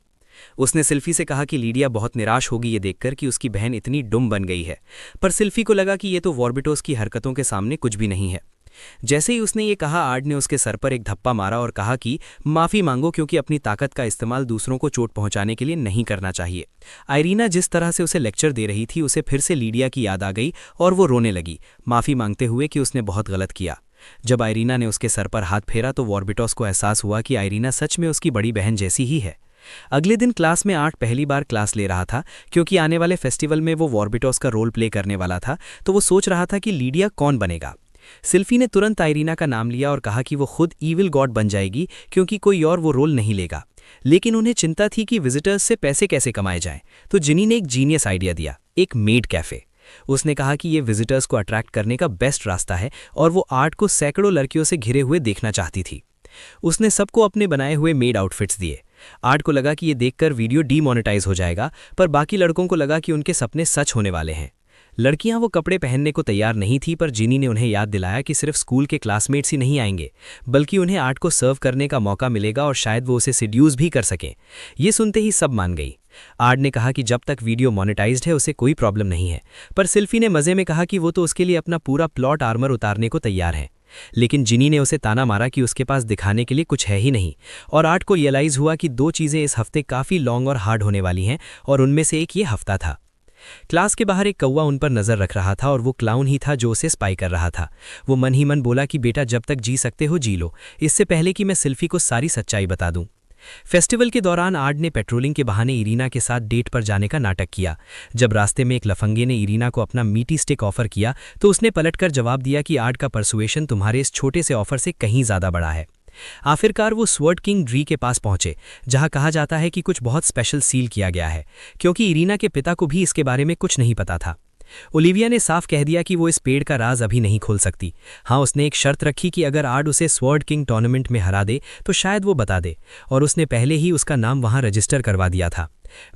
उसने सिल्फी से कहा कि लीडिया बहुत निराश होगी ये देखकर कि उसकी बहन इतनी डुम बन गई है, पर सिल्फी को लगा कि ये तो वॉर्बिटोस की हरकतों के सामने कुछ भी नहीं है। जैसे ही उसने ये कहा, आर्ट ने उसके सर पर एक धप्पा मारा और कहा कि माफी मांगो, क्योंकि अपनी ताकत का इस्तेमाल दूसरों को चोट पहुंचाने के लिए नहीं करना चाहिए। आइरीना जिस तरह से उसे लेक्चर दे रही थी, उसे फिर से लीडिया की याद आ गई और वो रोने लगी, माफी मांगते हुए कि उसने बहुत गलत किया। जब आइरीना ने उसके सर पर हाथ फेरा तो वॉर्बिटोस को एहसास हुआ कि आइरीना सच में उसकी बड़ी बहन जैसी ही है। अगले दिन क्लास में आर्ट पहली बार क्लास ले रहा था, क्योंकि आने वाले फेस्टिवल में वो वॉर्बिटोस का रोल प्ले करने वाला था, तो वो सोच रहा था कि लीडिया कौन बनेगा। सिल्फी ने तुरंत आइरीना का नाम लिया और कहा कि वो खुद ईविल गॉड बन जाएगी, क्योंकि कोई और वो रोल नहीं लेगा। लेकिन उन्हें चिंता थी कि विजिटर्स से पैसे कैसे कमाए जाएं, तो जिनी ने एक जीनियस आइडिया दिया, एक मेड कैफे। उसने कहा कि ये विजिटर्स को अट्रैक्ट करने का बेस्ट रास्ता है और वो आर्ट को सैकड़ों लड़कियों से घिरे हुए देखना चाहती थी। उसने सबको अपने बनाए हुए मेड आउटफिट्स दिए। आर्ट को लगा कि ये देखकर वीडियो डीमोनेटाइज हो जाएगा, पर बाकी लड़कों को लगा कि उनके सपने सच होने वाले हैं। लड़कियां वो कपड़े पहनने को तैयार नहीं थी, पर जिनी ने उन्हें याद दिलाया कि सिर्फ स्कूल के क्लासमेट्स ही नहीं आएंगे, बल्कि उन्हें आर्ट को सर्व करने का मौका मिलेगा और शायद वो उसे सिड्यूस भी कर सकें। ये सुनते ही सब मान गई। आर्ट ने कहा कि जब तक वीडियो मोनेटाइज्ड है उसे कोई प्रॉब्लम नहीं है, पर सिल्फी ने मजे में कहा कि वो तो उसके लिए अपना पूरा प्लॉट आर्मर उतारने को तैयार है। लेकिन जिनी ने उसे ताना मारा कि उसके पास दिखाने के लिए कुछ है ही नहीं, और आर्ट को रियलाइज हुआ कि दो चीज़ें इस हफ्ते काफ़ी लॉन्ग और हार्ड होने वाली हैं, और उनमें से एक ये हफ्ता था। क्लास के बाहर एक कौवा उन पर नजर रख रहा था और वो क्लाउन ही था जो उसे स्पाई कर रहा था। वो मन ही मन बोला कि बेटा, जब तक जी सकते हो जी लो, इससे पहले कि मैं सिल्फी को सारी सच्चाई बता दूं। फेस्टिवल के दौरान आर्ट ने पेट्रोलिंग के बहाने इरीना के साथ डेट पर जाने का नाटक किया। जब रास्ते में एक लफंगे ने इरीना को अपना मीटी स्टिक ऑफर किया तो उसने पलटकर जवाब दिया कि आर्ट का परसुएशन तुम्हारे इस छोटे से ऑफर से कहीं ज्यादा बड़ा है। आखिरकार वो स्वर्ड किंग ड्री के पास पहुंचे, जहां कहा जाता है कि कुछ बहुत स्पेशल सील किया गया है, क्योंकि इरीना के पिता को भी इसके बारे में कुछ नहीं पता था। ओलिविया ने साफ कह दिया कि वो इस पेड़ का राज अभी नहीं खोल सकती। हाँ, उसने एक शर्त रखी कि अगर आर्ट उसे स्वर्ड किंग टूर्नामेंट में हरा दे तो शायद वो बता दे, और उसने पहले ही उसका नाम वहां रजिस्टर करवा दिया था।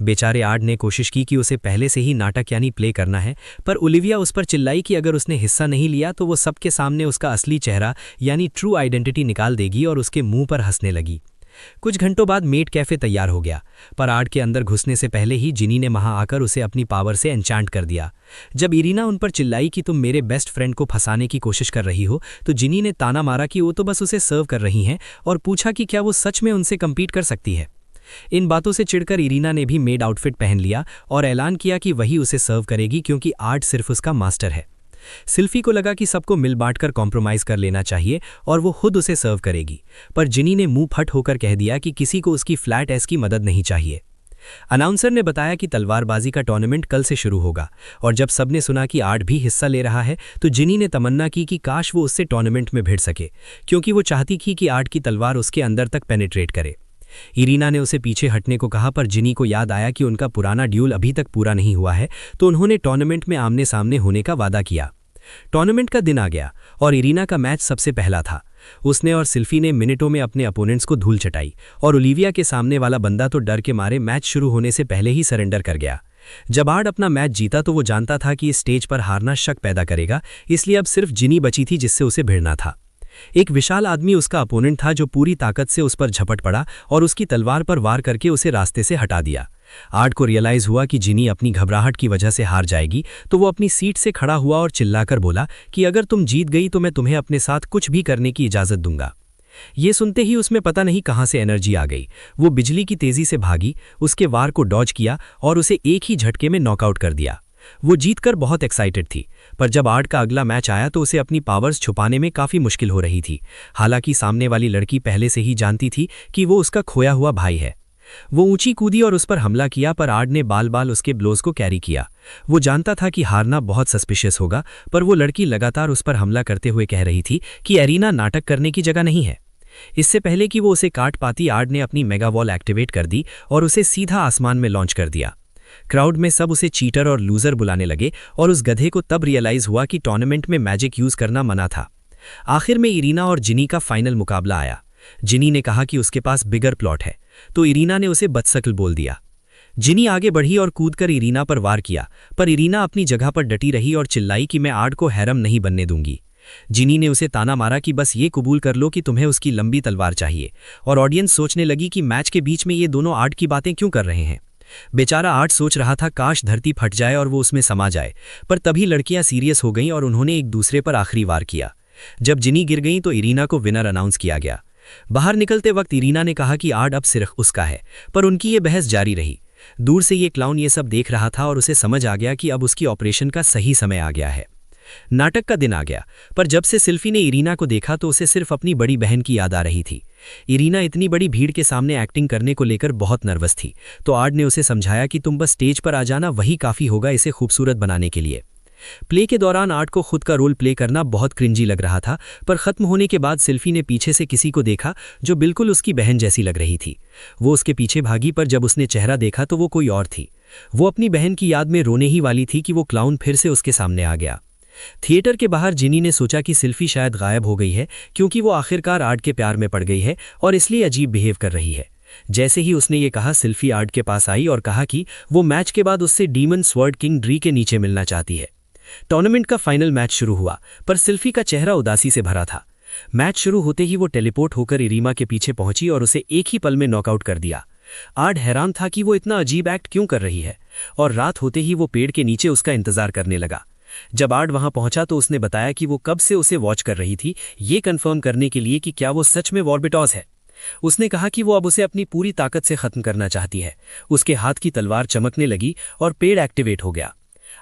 बेचारे आर्ट ने कोशिश की कि उसे पहले से ही नाटक यानी प्ले करना है, पर ओलिविया उस पर चिल्लाई कि अगर उसने हिस्सा नहीं लिया तो वो सबके सामने उसका असली चेहरा यानी ट्रू आइडेंटिटी निकाल देगी, और उसके मुंह पर हंसने लगी। कुछ घंटों बाद मेड कैफे तैयार हो गया, पर आर्ट के अंदर घुसने से पहले ही जिनी ने वहां आकर उसे अपनी पावर से एन्चांट कर दिया। जब इरीना उन पर चिल्लाई कि तुम मेरे बेस्ट फ्रेंड को फंसाने की कोशिश कर रही हो, तो जिनी ने ताना मारा कि वो तो बस उसे सर्व कर रही हैं, और पूछा कि क्या वो सच में उनसे कम्पीट कर सकती है। इन बातों से चिढ़कर इरीना ने भी मेड आउटफिट पहन लिया और ऐलान किया कि वही उसे सर्व करेगी, क्योंकि आर्ट सिर्फ उसका मास्टर है। सिल्फी को लगा कि सबको मिल बांटकर कॉम्प्रोमाइज कर लेना चाहिए और वो खुद उसे सर्व करेगी, पर जिनी ने मुंह फट होकर कह दिया कि किसी को उसकी फ्लैट एस की मदद नहीं चाहिए। अनाउंसर ने बताया कि तलवारबाजी का टूर्नामेंट कल से शुरू होगा, और जब सबने सुना कि आर्ट भी हिस्सा ले रहा है तो जिनी ने तमन्ना की कि काश वो उससे टूर्नामेंट में भिड़ सके, क्योंकि वो चाहती थी कि आर्ट की तलवार उसके अंदर तक पेनिट्रेट करे। इरीना ने उसे पीछे हटने को कहा, पर जिनी को याद आया कि उनका पुराना ड्यूल अभी तक पूरा नहीं हुआ है, तो उन्होंने टूर्नामेंट में आमने सामने होने का वादा किया। टूर्नामेंट का दिन आ गया और इरीना का मैच सबसे पहला था। उसने और सिल्फी ने मिनटों में अपने अपोनेंट्स को धूल चटाई और ओलिविया के सामने वाला बंदा तो डर के मारे मैच शुरू होने से पहले ही सरेंडर कर गया। जब आर्ड अपना मैच जीता तो वो जानता था कि इस स्टेज पर हारना शक पैदा करेगा, इसलिए अब सिर्फ जिनी बची थी जिससे उसे भिड़ना था। एक विशाल आदमी उसका अपोनेंट था जो पूरी ताकत से उस पर झपट पड़ा और उसकी तलवार पर वार करके उसे रास्ते से हटा दिया। आर्ड को रियलाइज हुआ कि जिनी अपनी घबराहट की वजह से हार जाएगी, तो वो अपनी सीट से खड़ा हुआ और चिल्लाकर बोला कि अगर तुम जीत गई तो मैं तुम्हें अपने साथ कुछ भी करने की इजाजत दूंगा। ये सुनते ही उसमें पता नहीं कहां से एनर्जी आ गई। वो बिजली की तेजी से भागी, उसके वार को डॉज किया और उसे एक ही झटके में नॉकआउट कर दिया। वो जीतकर बहुत एक्साइटेड थी, पर जब आर्ड का अगला मैच आया तो उसे अपनी पावर्स छुपाने में काफी मुश्किल हो रही थी। हालांकि सामने वाली लड़की पहले से ही जानती थी कि वो उसका खोया हुआ भाई है। वो ऊंची कूदी और उस पर हमला किया, पर आर्ड ने बाल बाल उसके ब्लोज को कैरी किया। वो जानता था कि हारना बहुत सस्पिशियस होगा, पर वो लड़की लगातार उस पर हमला करते हुए कह रही थी कि एरिना नाटक करने की जगह नहीं है। इससे पहले कि वो उसे काट पाती, आर्ड ने अपनी मेगा वॉल एक्टिवेट कर दी और उसे सीधा आसमान में लॉन्च कर दिया। क्राउड में सब उसे चीटर और लूजर बुलाने लगे और उस गधे को तब रियलाइज हुआ कि टूर्नामेंट में मैजिक यूज करना मना था। आखिर में इरीना और जिनी का फाइनल मुकाबला आया। जिनी ने कहा कि उसके पास बिगर प्लॉट है, तो इरीना ने उसे बदशक्ल बोल दिया। जिनी आगे बढ़ी और कूदकर इरीना पर वार किया, पर इरीना अपनी जगह पर डटी रही और चिल्लाई कि मैं आर्ड को हैरम नहीं बनने दूंगी। जिनी ने उसे ताना मारा कि बस ये कबूल कर लो कि तुम्हें उसकी लंबी तलवार चाहिए, और ऑडियंस सोचने लगी कि मैच के बीच में ये दोनों आर्ड की बातें क्यों कर रहे हैं। बेचारा आर्ड सोच रहा था काश धरती फट जाए और वो उसमें समा जाए, पर तभी लड़कियां सीरियस हो गईं और उन्होंने एक दूसरे पर आखिरी वार किया। जब जिनी गिर गई तो इरीना को विनर अनाउंस किया गया। बाहर निकलते वक्त इरीना ने कहा कि आर्ड अब सिर्फ उसका है, पर उनकी ये बहस जारी रही। दूर से ये क्लाउन ये सब देख रहा था और उसे समझ आ गया कि अब उसकी ऑपरेशन का सही समय आ गया है। नाटक का दिन आ गया, पर जब से सिल्फी ने इरीना को देखा तो उसे सिर्फ अपनी बड़ी बहन की याद आ रही थी। इरीना इतनी बड़ी भीड़ के सामने एक्टिंग करने को लेकर बहुत नर्वस थी, तो आर्ड ने उसे समझाया कि तुम बस स्टेज पर आ जाना, वही काफी होगा इसे खूबसूरत बनाने के लिए। प्ले के दौरान आर्ड को खुद का रोल प्ले करना बहुत क्रिंजी लग रहा था, पर खत्म होने के बाद सिल्फी ने पीछे से किसी को देखा जो बिल्कुल उसकी बहन जैसी लग रही थी। वो उसके पीछे भागी, पर जब उसने चेहरा देखा तो वो कोई और थी। वो अपनी बहन की याद में रोने ही वाली थी कि वो क्लाउन फिर से उसके सामने आ गया। थिएटर के बाहर जिनी ने सोचा कि सिल्फी शायद गायब हो गई है, क्योंकि वो आखिरकार आर्ड के प्यार में पड़ गई है और इसलिए अजीब बिहेव कर रही है। जैसे ही उसने ये कहा, सिल्फी आर्ड के पास आई और कहा कि वो मैच के बाद उससे डीमन स्वर्ड किंग ड्री के नीचे मिलना चाहती है। टूर्नामेंट का फाइनल मैच शुरू हुआ, पर सिल्फी का चेहरा उदासी से भरा था। मैच शुरू होते ही वो टेलीपोर्ट होकर इरीमा के पीछे पहुंची और उसे एक ही पल में नॉकआउट कर दिया। आर्ड हैरान था कि वो इतना अजीब एक्ट क्यों कर रही है, और रात होते ही वो पेड़ के नीचे उसका इंतजार करने लगा। जब आर्ड वहां पहुंचा तो उसने बताया कि वो कब से उसे वॉच कर रही थी, ये कंफर्म करने के लिए कि क्या वो सच में वॉर्बिटॉस है। उसने कहा कि वो अब उसे अपनी पूरी ताकत से खत्म करना चाहती है। उसके हाथ की तलवार चमकने लगी और पेड़ एक्टिवेट हो गया।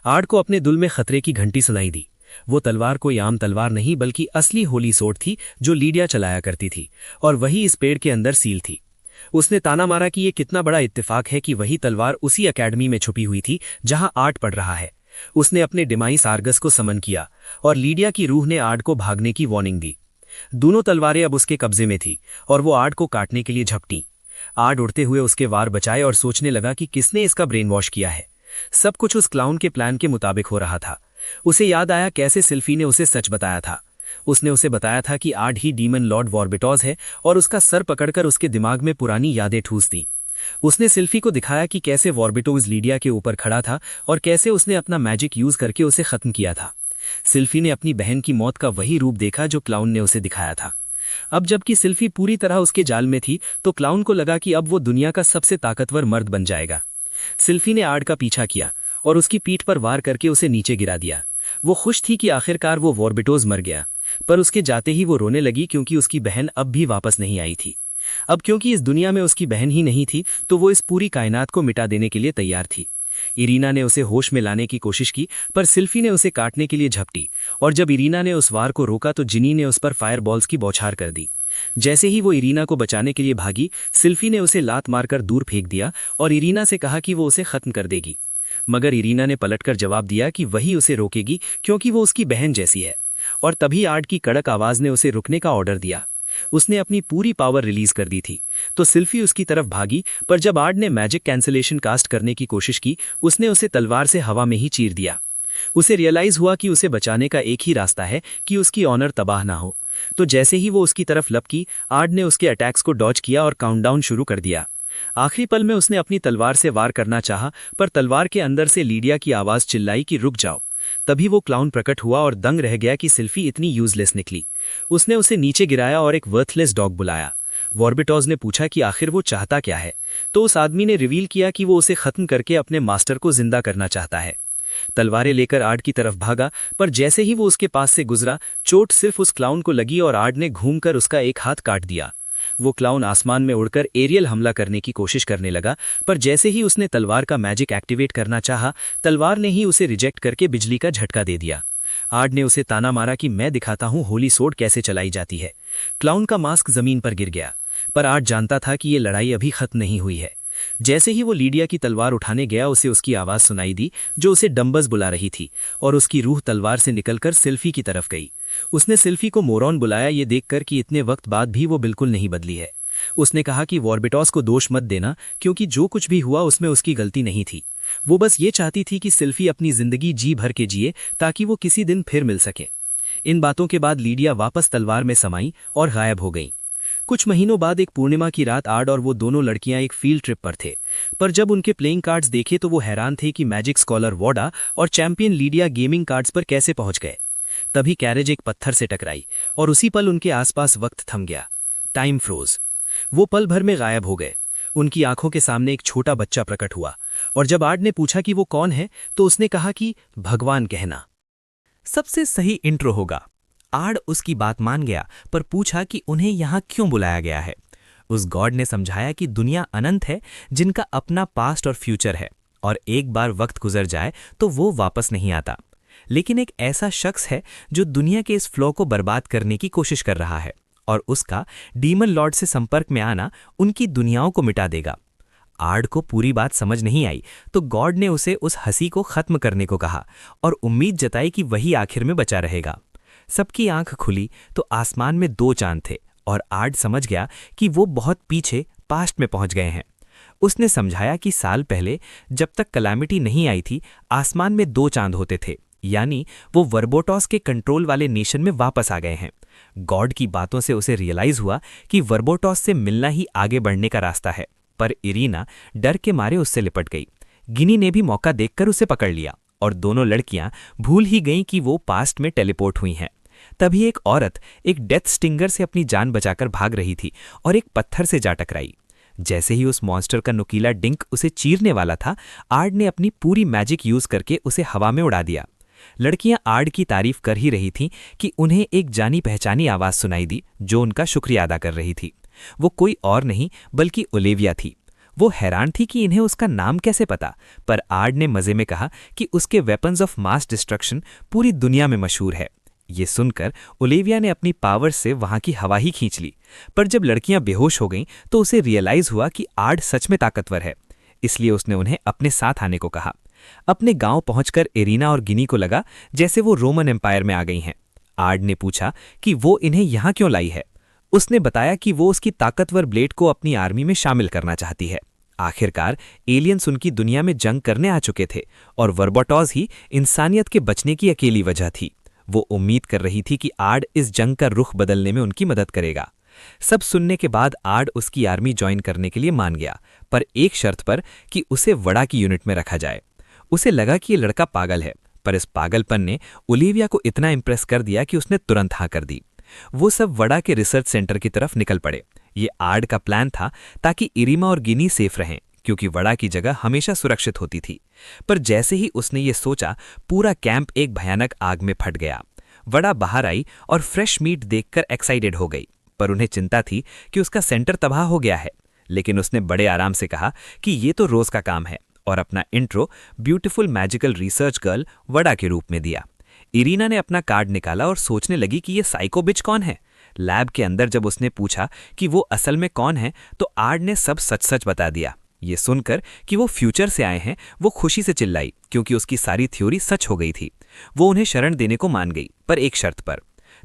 आर्ड को अपने दिल में खतरे की घंटी सुनाई दी। वो तलवार कोई आम तलवार नहीं बल्कि असली होली सोर्ड थी जो लीडिया चलाया करती थी, और वही इस पेड़ के अंदर सील थी। उसने ताना मारा कि ये कितना बड़ा इत्तेफाक है कि वही तलवार उसी अकेडमी में छुपी हुई थी जहां आर्ड पढ़ रहा है। उसने अपने डिमाइस आर्गस को समन किया और लीडिया की रूह ने आर्ड को भागने की वार्निंग दी। दोनों तलवारें अब उसके कब्जे में थी और वो आर्ड को काटने के लिए झपटी। आर्ड उड़ते हुए उसके वार बचाए और सोचने लगा कि किसने इसका ब्रेन वॉश किया है। सब कुछ उस क्लाउन के प्लान के मुताबिक हो रहा था। उसे याद आया कैसे सिल्फी ने उसे सच बताया था। उसने उसे बताया था कि आर्ड ही डीमन लॉर्ड वॉर्बिटॉस है और उसका सर पकड़कर उसके दिमाग में पुरानी यादें ठूस दी। उसने सिल्फी को दिखाया कि कैसे वॉर्बिटोज लीडिया के ऊपर खड़ा था और कैसे उसने अपना मैजिक यूज करके उसे खत्म किया था। सिल्फी ने अपनी बहन की मौत का वही रूप देखा जो क्लाउन ने उसे दिखाया था। अब जबकि सिल्फी पूरी तरह उसके जाल में थी, तो क्लाउन को लगा कि अब वो दुनिया का सबसे ताकतवर मर्द बन जाएगा। सिल्फी ने आर्ड का पीछा किया और उसकी पीठ पर वार करके उसे नीचे गिरा दिया। वो खुश थी कि आखिरकार वो वॉर्बिटोज मर गया, पर उसके जाते ही वो रोने लगी क्योंकि उसकी बहन अब भी वापस नहीं आई थी। अब क्योंकि इस दुनिया में उसकी बहन ही नहीं थी, तो वो इस पूरी कायनात को मिटा देने के लिए तैयार थी। इरीना ने उसे होश में लाने की कोशिश की, पर सिल्फी ने उसे काटने के लिए झपटी, और जब इरीना ने उस वार को रोका तो जिनी ने उस पर फायर बॉल्स की बौछार कर दी। जैसे ही वो इरीना को बचाने के लिए भागी, सिल्फी ने उसे लात मारकर दूर फेंक दिया और इरीना से कहा कि वो उसे खत्म कर देगी। मगर इरीना ने पलटकर जवाब दिया कि वही उसे रोकेगी क्योंकि वो उसकी बहन जैसी है। और तभी आर्ड की कड़क आवाज ने उसे रुकने का ऑर्डर दिया। उसने अपनी पूरी पावर रिलीज कर दी थी। तो सिल्फी उसकी तरफ भागी, पर जब आर्ड ने मैजिक कैंसलेशन कास्ट करने की कोशिश की, उसने उसे तलवार से हवा में ही चीर दिया। उसे रियलाइज हुआ कि उसे बचाने का एक ही रास्ता है कि उसकी ऑनर तबाह ना हो। तो जैसे ही वो उसकी तरफ लपकी, आर्ड ने उसके अटैक्स को डॉज किया और काउंटडाउन शुरू कर दिया। आखिरी पल में उसने अपनी तलवार से वार करना चाहा, पर तलवार के अंदर से लीडिया की आवाज चिल्लाई कि रुक जाओ। तभी वो क्लाउन प्रकट हुआ और दंग रह गया कि सिल्फी इतनी यूजलेस निकली। उसने उसे नीचे गिराया और एक वर्थलेस डॉग बुलाया। वॉर्बिटॉज ने पूछा कि आखिर वो चाहता क्या है, तो उस आदमी ने रिवील किया कि वो उसे खत्म करके अपने मास्टर को जिंदा करना चाहता है। तलवारें लेकर आर्ड की तरफ भागा, पर जैसे ही वो उसके पास से गुजरा, चोट सिर्फ उस क्लाउन को लगी और आर्ड ने घूमकर उसका एक हाथ काट दिया। वो क्लाउन आसमान में उड़कर एरियल हमला करने की कोशिश करने लगा, पर जैसे ही उसने तलवार का मैजिक एक्टिवेट करना चाहा, तलवार ने ही उसे रिजेक्ट करके बिजली का झटका दे दिया। आर्ड ने उसे ताना मारा कि मैं दिखाता हूं होली सोड कैसे चलाई जाती है। क्लाउन का मास्क जमीन पर गिर गया, पर आर्ड जानता था कि ये लड़ाई अभी खत्म नहीं हुई है। जैसे ही वो लीडिया की तलवार उठाने गया, उसे उसकी आवाज सुनाई दी जो उसे डंबस बुला रही थी, और उसकी रूह तलवार से निकलकर सिल्फी की तरफ गई। उसने सिल्फी को मोरॉन बुलाया, ये देखकर कि इतने वक्त बाद भी वो बिल्कुल नहीं बदली है। उसने कहा कि वॉर्बिटॉस को दोष मत देना, क्योंकि जो कुछ भी हुआ उसमें उसकी गलती नहीं थी। वो बस ये चाहती थी कि सिल्फी अपनी जिंदगी जी भर के जिए, ताकि वो किसी दिन फिर मिल सके। इन बातों के बाद लीडिया वापस तलवार में समाई और गायब हो गई। कुछ महीनों बाद एक पूर्णिमा की रात आर्ड और वो दोनों लड़कियां एक फील्ड ट्रिप पर थे, पर जब उनके प्लेइंग कार्ड्स देखे तो वो हैरान थे कि मैजिक स्कॉलर वोडा और चैंपियन लीडिया गेमिंग कार्ड्स पर कैसे पहुंच गए। तभी कैरेज एक पत्थर से टकराई और उसी पल उनके आसपास वक्त थम गया। Time froze. वो पल भर में गायब हो गए। उनकी आंखों के सामने एक छोटा बच्चा प्रकट हुआ, और जब आर्ड ने पूछा कि वो कौन है, तो उसने कहा कि भगवान कहना सबसे सही इंट्रो होगा। आर्ड उसकी बात मान गया, पर पूछा कि उन्हें यहाँ क्यों बुलाया गया है। उस गॉड ने समझाया कि दुनिया अनंत है, जिनका अपना पास्ट और फ्यूचर है, और एक बार वक्त गुजर जाए तो वो वापस नहीं आता। लेकिन एक ऐसा शख्स है जो दुनिया के इस फ्लो को बर्बाद करने की कोशिश कर रहा है, और उसका डीमन लॉर्ड से संपर्क में आना उनकी दुनियाओं को मिटा देगा। आर्ड को पूरी बात समझ नहीं आई, तो गॉड ने उसे उस हंसी को खत्म करने को कहा और उम्मीद जताई कि वही आखिर में बचा रहेगा। सबकी आंख खुली तो आसमान में 2 चांद थे, और आर्ड समझ गया कि वो बहुत पीछे पास्ट में पहुंच गए हैं। उसने समझाया कि साल पहले जब तक कलामिटी नहीं आई थी, आसमान में 2 चांद होते थे, यानी वो वर्बोटॉस के कंट्रोल वाले नेशन में वापस आ गए हैं। गॉड की बातों से उसे रियलाइज हुआ कि वर्बोटॉस से मिलना ही आगे बढ़ने का रास्ता है, पर इरीना डर के मारे उससे लिपट गई। गिनी ने भी मौका देखकर उसे पकड़ लिया, और दोनों लड़कियां भूल ही गईं कि वो पास्ट में टेलीपोर्ट हुई हैं। तभी एक औरत एक डेथ स्टिंगर से अपनी जान बचाकर भाग रही थी और एक पत्थर से जा टकराई। जैसे ही उस मॉन्स्टर का नुकीला डिंक उसे चीरने वाला था, आर्ड ने अपनी पूरी मैजिक यूज करके उसे हवा में उड़ा दिया। लड़कियां आर्ड की तारीफ कर ही रही थीं कि उन्हें एक जानी पहचानी आवाज सुनाई दी जो उनका शुक्रिया अदा कर रही थी। वो कोई और नहीं बल्कि ओलिविया थी। वो हैरान थी कि इन्हें उसका नाम कैसे पता, पर आर्ड ने मजे में कहा कि उसके वेपन्स ऑफ मास डिस्ट्रक्शन पूरी दुनिया में मशहूर है। ये सुनकर ओलिविया ने अपनी पावर से वहां की हवा ही खींच ली, पर जब लड़कियां बेहोश हो गईं तो उसे रियलाइज हुआ कि आर्ड सच में ताकतवर है। इसलिए उसने उन्हें अपने साथ आने को कहा। अपने गांव पहुंचकर इरीना और गिनी को लगा जैसे वो रोमन एम्पायर में आ गई हैं। आर्ड ने पूछा कि वो इन्हें यहां क्यों लाई है। उसने बताया कि वो उसकी ताकतवर ब्लेड को अपनी आर्मी में शामिल करना चाहती है। आखिरकार एलियंस उनकी दुनिया में जंग करने आ चुके थे, और वर्बोटॉस ही इंसानियत के बचने की अकेली वजह थी। वो उम्मीद कर रही थी कि आर्ड इस जंग का रुख बदलने में उनकी मदद करेगा। सब सुनने के बाद आर्ड उसकी आर्मी ज्वाइन करने के लिए मान गया, पर एक शर्त पर कि उसे वड़ा की यूनिट में रखा जाए। उसे लगा कि ये लड़का पागल है, पर इस पागलपन ने ओलिविया को इतना इंप्रेस कर दिया कि उसने तुरंत हाँ कर दी। वो सब वड़ा के रिसर्च सेंटर की तरफ निकल पड़े। ये आर्ड का प्लान था ताकि इरीमा और गिनी सेफ रहें, क्योंकि वड़ा की जगह हमेशा सुरक्षित होती थी। पर जैसे ही उसने ये सोचा, पूरा कैंप एक भयानक आग में फट गया। वड़ा बाहर आई और फ्रेश मीट देखकर एक्साइटेड हो गई, पर उन्हें चिंता थी कि उसका सेंटर तबाह हो गया है। लेकिन उसने बड़े आराम से कहा कि ये तो रोज का काम है, और अपना intro beautiful magical research girl vada के रूप में दिया। इरीना ने अपना कार्ड निकाला और सोचने लगी कि ये साइको बिच कौन है। लैब के अंदर जब उसने पूछा कि वो असल में कौन है, तो आर्ड ने सब सच सच बता दिया। ये सुनकर कि वो फ्यूचर से आए हैं, वो खुशी से चिल्लाई, क्योंकि उसकी सारी थ्योरी सच हो गई थी। वो उन्हें शरण देने को मान गई, पर एक शर्त पर।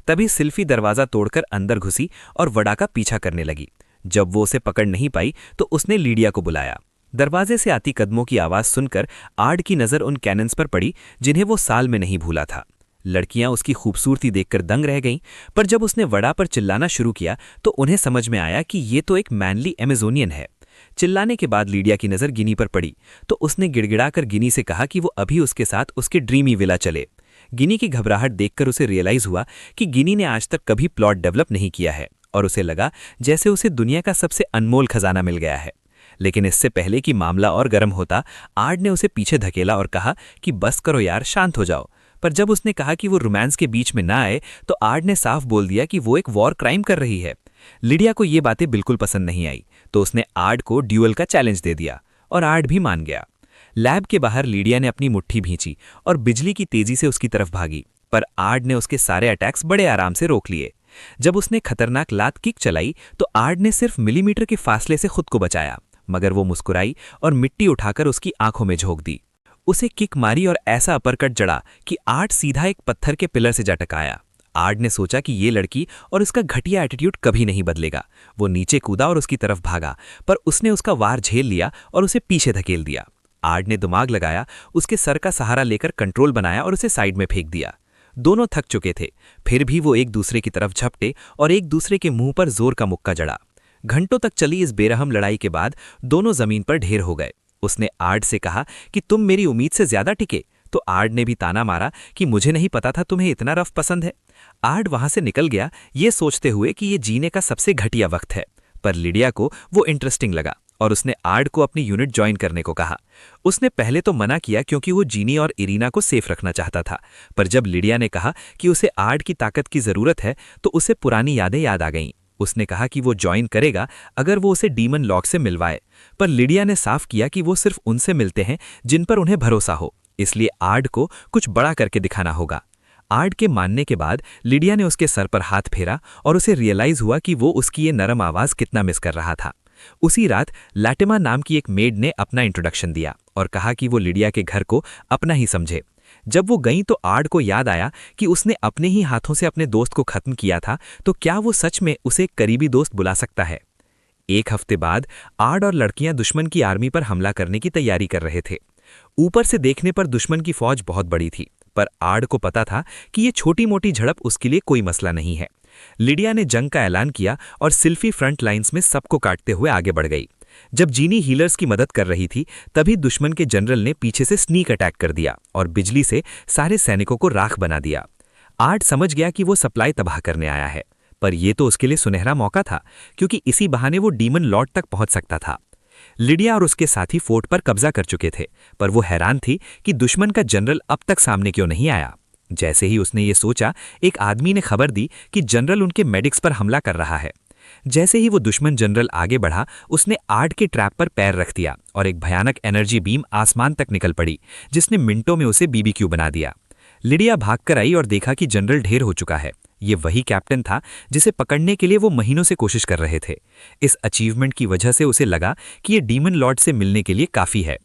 तभी सिल्फी दरवाजा तोड़कर अंदर घुसी और वड़ा का पीछा करने लगी। जब वो उसे पकड़ नहीं पाई तो उसने लीडिया को बुलाया। दरवाजे से आती कदमों की आवाज सुनकर आर्ड की नजर उन कैनन्स पर पड़ी जिन्हें वो साल में नहीं भूला था। लड़कियां उसकी खूबसूरती देखकर दंग रह गईं, पर जब उसने वड़ा पर चिल्लाना शुरू किया तो उन्हें समझ में आया कि ये तो एक मैनली अमेजोनियन है। चिल्लाने के बाद लीडिया की नजर गिनी पर पड़ी तो उसने गिड़गिड़ाकर गिनी से कहा कि वो अभी उसके साथ उसके ड्रीमी विला चले। गिनी की घबराहट देखकर उसे रियलाइज हुआ कि गिनी ने आज तक कभी प्लॉट डेवलप नहीं किया है और उसे लगा जैसे उसे दुनिया का सबसे अनमोल खजाना मिल गया है। लेकिन इससे पहले कि मामला और गर्म होता, आर्ड ने उसे पीछे धकेला और कहा कि बस करो यार, शांत हो जाओ। पर जब उसने कहा कि वो रोमांस के बीच में ना आए तो आर्ड ने साफ बोल दिया कि वो एक वॉर क्राइम कर रही है। लीडिया को ये बातें बिल्कुल पसंद नहीं आई तो उसने आर्ड को ड्यूअल का चैलेंज दे दिया और आर्ड भी मान गया। लैब के बाहर लीडिया ने अपनी मुट्ठी भींची और बिजली की तेजी से उसकी तरफ भागी, पर आर्ड ने उसके सारे अटैक्स बड़े आराम से रोक लिए। जब उसने खतरनाक लात किक चलाई तो आर्ड ने सिर्फ मिलीमीटर के फासले से खुद को बचाया, मगर वो मुस्कुराई और मिट्टी उठाकर उसकी आंखों में झोंक दी। उसे किक मारी और ऐसा अपरकट जड़ा कि आर्ड सीधा एक पत्थर के पिलर से जा टकराया। आर्ड ने सोचा कि ये लड़की और उसका घटिया एटीट्यूड कभी नहीं बदलेगा। वो नीचे कूदा और उसकी तरफ भागा, पर उसने उसका वार झेल लिया और उसे पीछे धकेल दिया। आर्ड ने दिमाग लगाया, उसके सर का सहारा लेकर कंट्रोल बनाया और उसे साइड में फेंक दिया। दोनों थक चुके थे, फिर भी वो एक दूसरे की तरफ झपटे और एक दूसरे के मुंह पर जोर का मुक्का जड़ा। घंटों तक चली इस बेरहम लड़ाई के बाद दोनों जमीन पर ढेर हो गए। उसने आर्ड से कहा कि तुम मेरी उम्मीद से ज्यादा टिके, तो आर्ड ने भी ताना मारा कि मुझे नहीं पता था तुम्हें इतना रफ पसंद है। आर्ड वहां से निकल गया ये सोचते हुए कि ये जीने का सबसे घटिया वक्त है, पर लीडिया को वो इंटरेस्टिंग लगा और उसने आर्ड को अपनी यूनिट ज्वाइन करने को कहा। उसने पहले तो मना किया क्योंकि वो जीनी और इरीना को सेफ रखना चाहता था, पर जब लीडिया ने कहा कि उसे आर्ड की ताकत की जरूरत है तो उसे पुरानी यादें याद आ गईं। उसने कहा कि वो ज्वाइन करेगा अगर वो उसे डीमन लॉर्ड से मिलवाए, पर लीडिया ने साफ किया कि वो सिर्फ उनसे मिलते हैं जिन पर उन्हें भरोसा हो, इसलिए आर्ड को कुछ बड़ा करके दिखाना होगा। आर्ड के मानने के बाद लीडिया ने उसके सर पर हाथ फेरा और उसे रियलाइज हुआ कि वो उसकी ये नरम आवाज कितना मिस कर रहा था। उसी रात लैटिमा नाम की एक मेड ने अपना इंट्रोडक्शन दिया और कहा कि वो लीडिया के घर को अपना ही समझे। जब वो गई तो आर्ड को याद आया कि उसने अपने ही हाथों से अपने दोस्त को खत्म किया था, तो क्या वो सच में उसे एक करीबी दोस्त बुला सकता है। एक हफ्ते बाद आर्ड और लड़कियां दुश्मन की आर्मी पर हमला करने की तैयारी कर रहे थे। ऊपर से देखने पर दुश्मन की फौज बहुत बड़ी थी, पर आर्ड को पता था कि ये छोटी मोटी झड़प उसके लिए कोई मसला नहीं है। लीडिया ने जंग का ऐलान किया और सिल्फी फ्रंट लाइन्स में सबको काटते हुए आगे बढ़ गई। जब जीनी हीलर्स की मदद कर रही थी तभी दुश्मन के जनरल ने पीछे से स्नीक अटैक कर दिया और बिजली से सारे सैनिकों को राख बना दिया। आर्ड समझ गया कि वो सप्लाई तबाह करने आया है, पर यह तो उसके लिए सुनहरा मौका था क्योंकि इसी बहाने वो डीमन लॉर्ड तक पहुंच सकता था। लीडिया और उसके साथी फोर्ट पर कब्जा कर चुके थे, पर वो हैरान थी कि दुश्मन का जनरल अब तक सामने क्यों नहीं आया। जैसे ही उसने ये सोचा, एक आदमी ने खबर दी कि जनरल उनके मेडिक्स पर हमला कर रहा है। जैसे ही वो दुश्मन जनरल आगे बढ़ा, उसने आर्ड के ट्रैप पर पैर रख दिया और एक भयानक एनर्जी बीम आसमान तक निकल पड़ी, जिसने मिनटों में उसे बीबीक्यू बना दिया। लीडिया भागकर आई और देखा कि जनरल ढेर हो चुका है। ये वही कैप्टन था जिसे पकड़ने के लिए वो महीनों से कोशिश कर रहे थे। इस अचीवमेंट की वजह से उसे लगा कि ये डीमन लॉर्ड से मिलने के लिए काफी है।